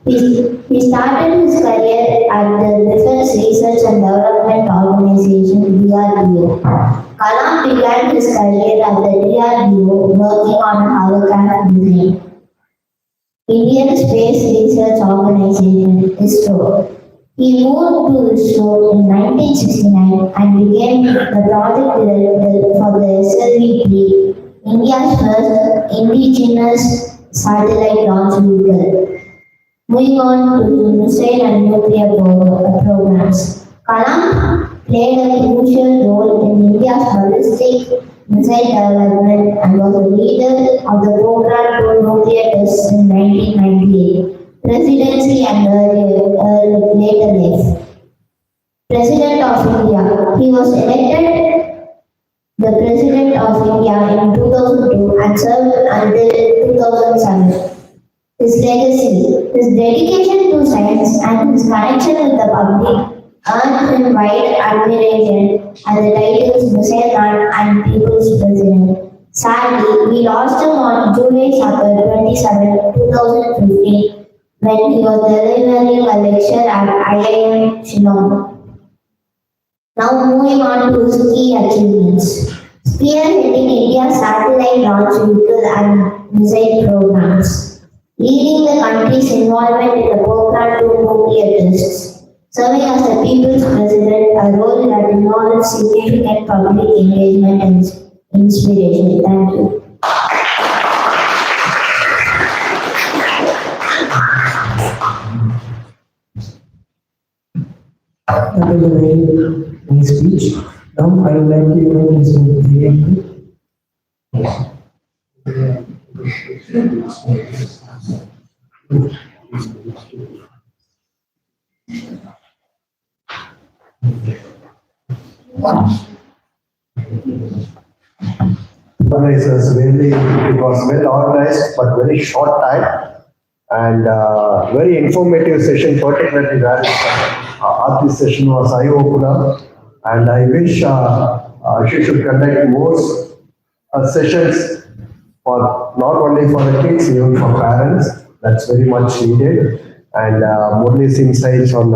He started his career at the Defense Research and Development Organization (DRDO). Kalam began his career at the DRDO working on hovercraft design. Indian Space Research Organization (ISRO). He moved to ISRO in 1969 and became the project director for the SLV-3, India's first indigenous satellite launch vehicle. Moving on to the missile and nuclear programs. Kalam played a crucial role in India's ballistic missile development and was a leader of the program to nuclear tests in 1998. Presidency and later life. President of India. He was elected the President of India in 2002 and served until 2007. His legacy, his dedication to science and his connection with the public earned him wide admiration and the titles Missile Man and People's President. Sadly, we lost him on July 27, 2015 when he was delivering a lecture at IIM Shillong. Now moving on to his key achievements. Spearheading India's satellite launch vehicle and missile programs. Leading the country's involvement in the program to nuclear tests. Serving as the People's President, a role that involves significant public engagement and inspiration. Thank you. That was a very nice speech. Now I would like to invite Mr. Priyanka. Organizers really, it was well organized but very short time and very informative session, particularly where Aarthi's session was eye opener, and I wish she should conduct more sessions for not only for the kids, even for parents. That's very much needed. And Murali's insights on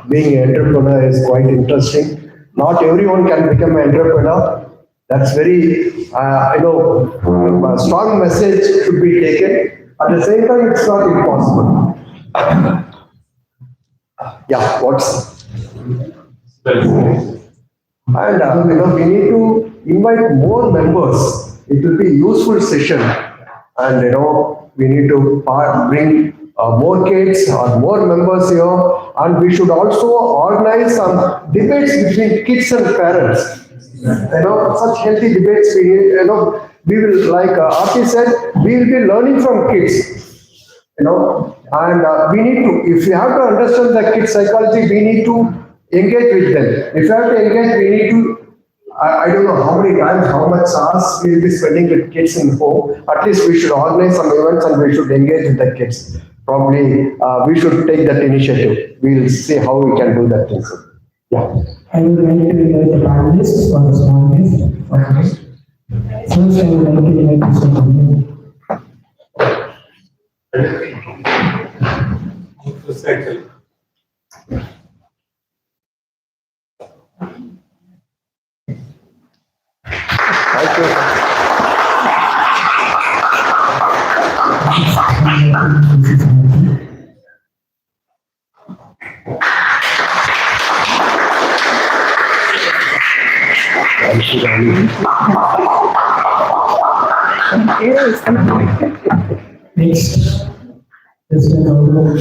being an entrepreneur is quite interesting. Not everyone can become an entrepreneur. That's very, a strong message should be taken. At the same time, it's not impossible. Yeah, what's? And we need to invite more members. It will be a useful session. And we need to bring more kids or more members here. And we should also organize some debates between kids and parents. Such healthy debates we need, we will, like Aarthi said, we will be learning from kids, and we need to, if you have to understand the kids' psychology, we need to engage with them. If you have to engage, we need to, I don't know how many times, how much hours we will be spending with kids in home. At least we should organize some events and we should engage with the kids. Probably we should take that initiative. We will see how we can do that thing. Yeah. I would like to invite the panelists for a small gift. First, I would like to invite Mr. Gaurav. Next, Mr. Gaurav.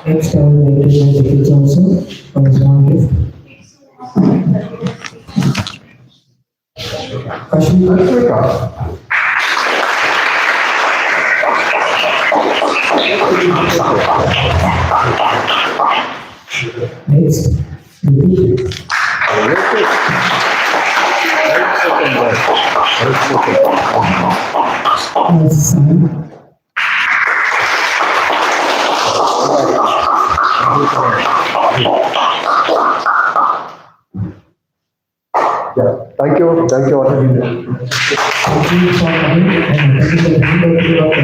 Next, I would like to invite the kids also for a small gift. Next, Yeah, thank you. Thank you, Aarthi. thank you for coming and attending the handover of the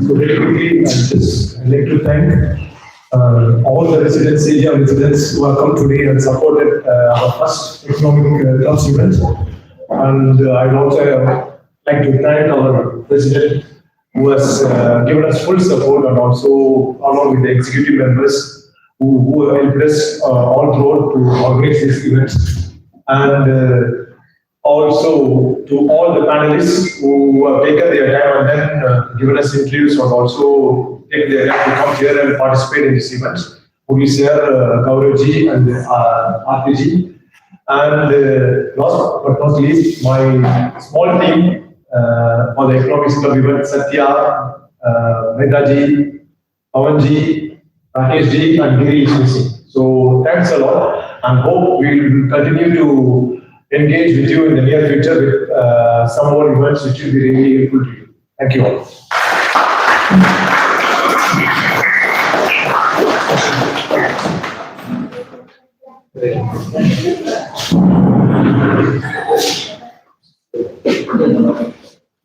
So very quickly, I'd like to thank all the residents, area residents who have come today and supported our first economic clubs event. And I'd also like to thank our president who has given us full support, and also along with the executive members who helped us all throughout to organize this event. And also to all the panelists who have taken their time and then given us interviews, and also taken their time to come here and participate in this event. Who is here, Gaurav ji and Aarthi ji. And last but not least, my small team for the Economics Club event, Satya, Mehta ji, Pawan ji, Rakesh ji, and Giri is missing. So thanks a lot, and hope we will continue to engage with you in the near future with some more events which will be really helpful to you. Thank you all.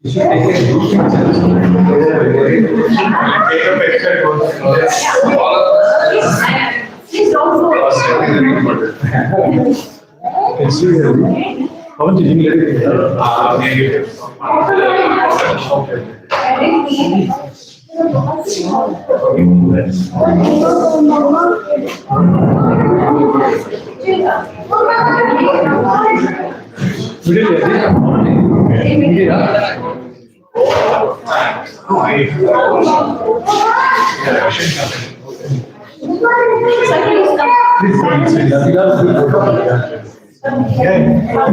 You should take a group Please don't go. How did you get Please come.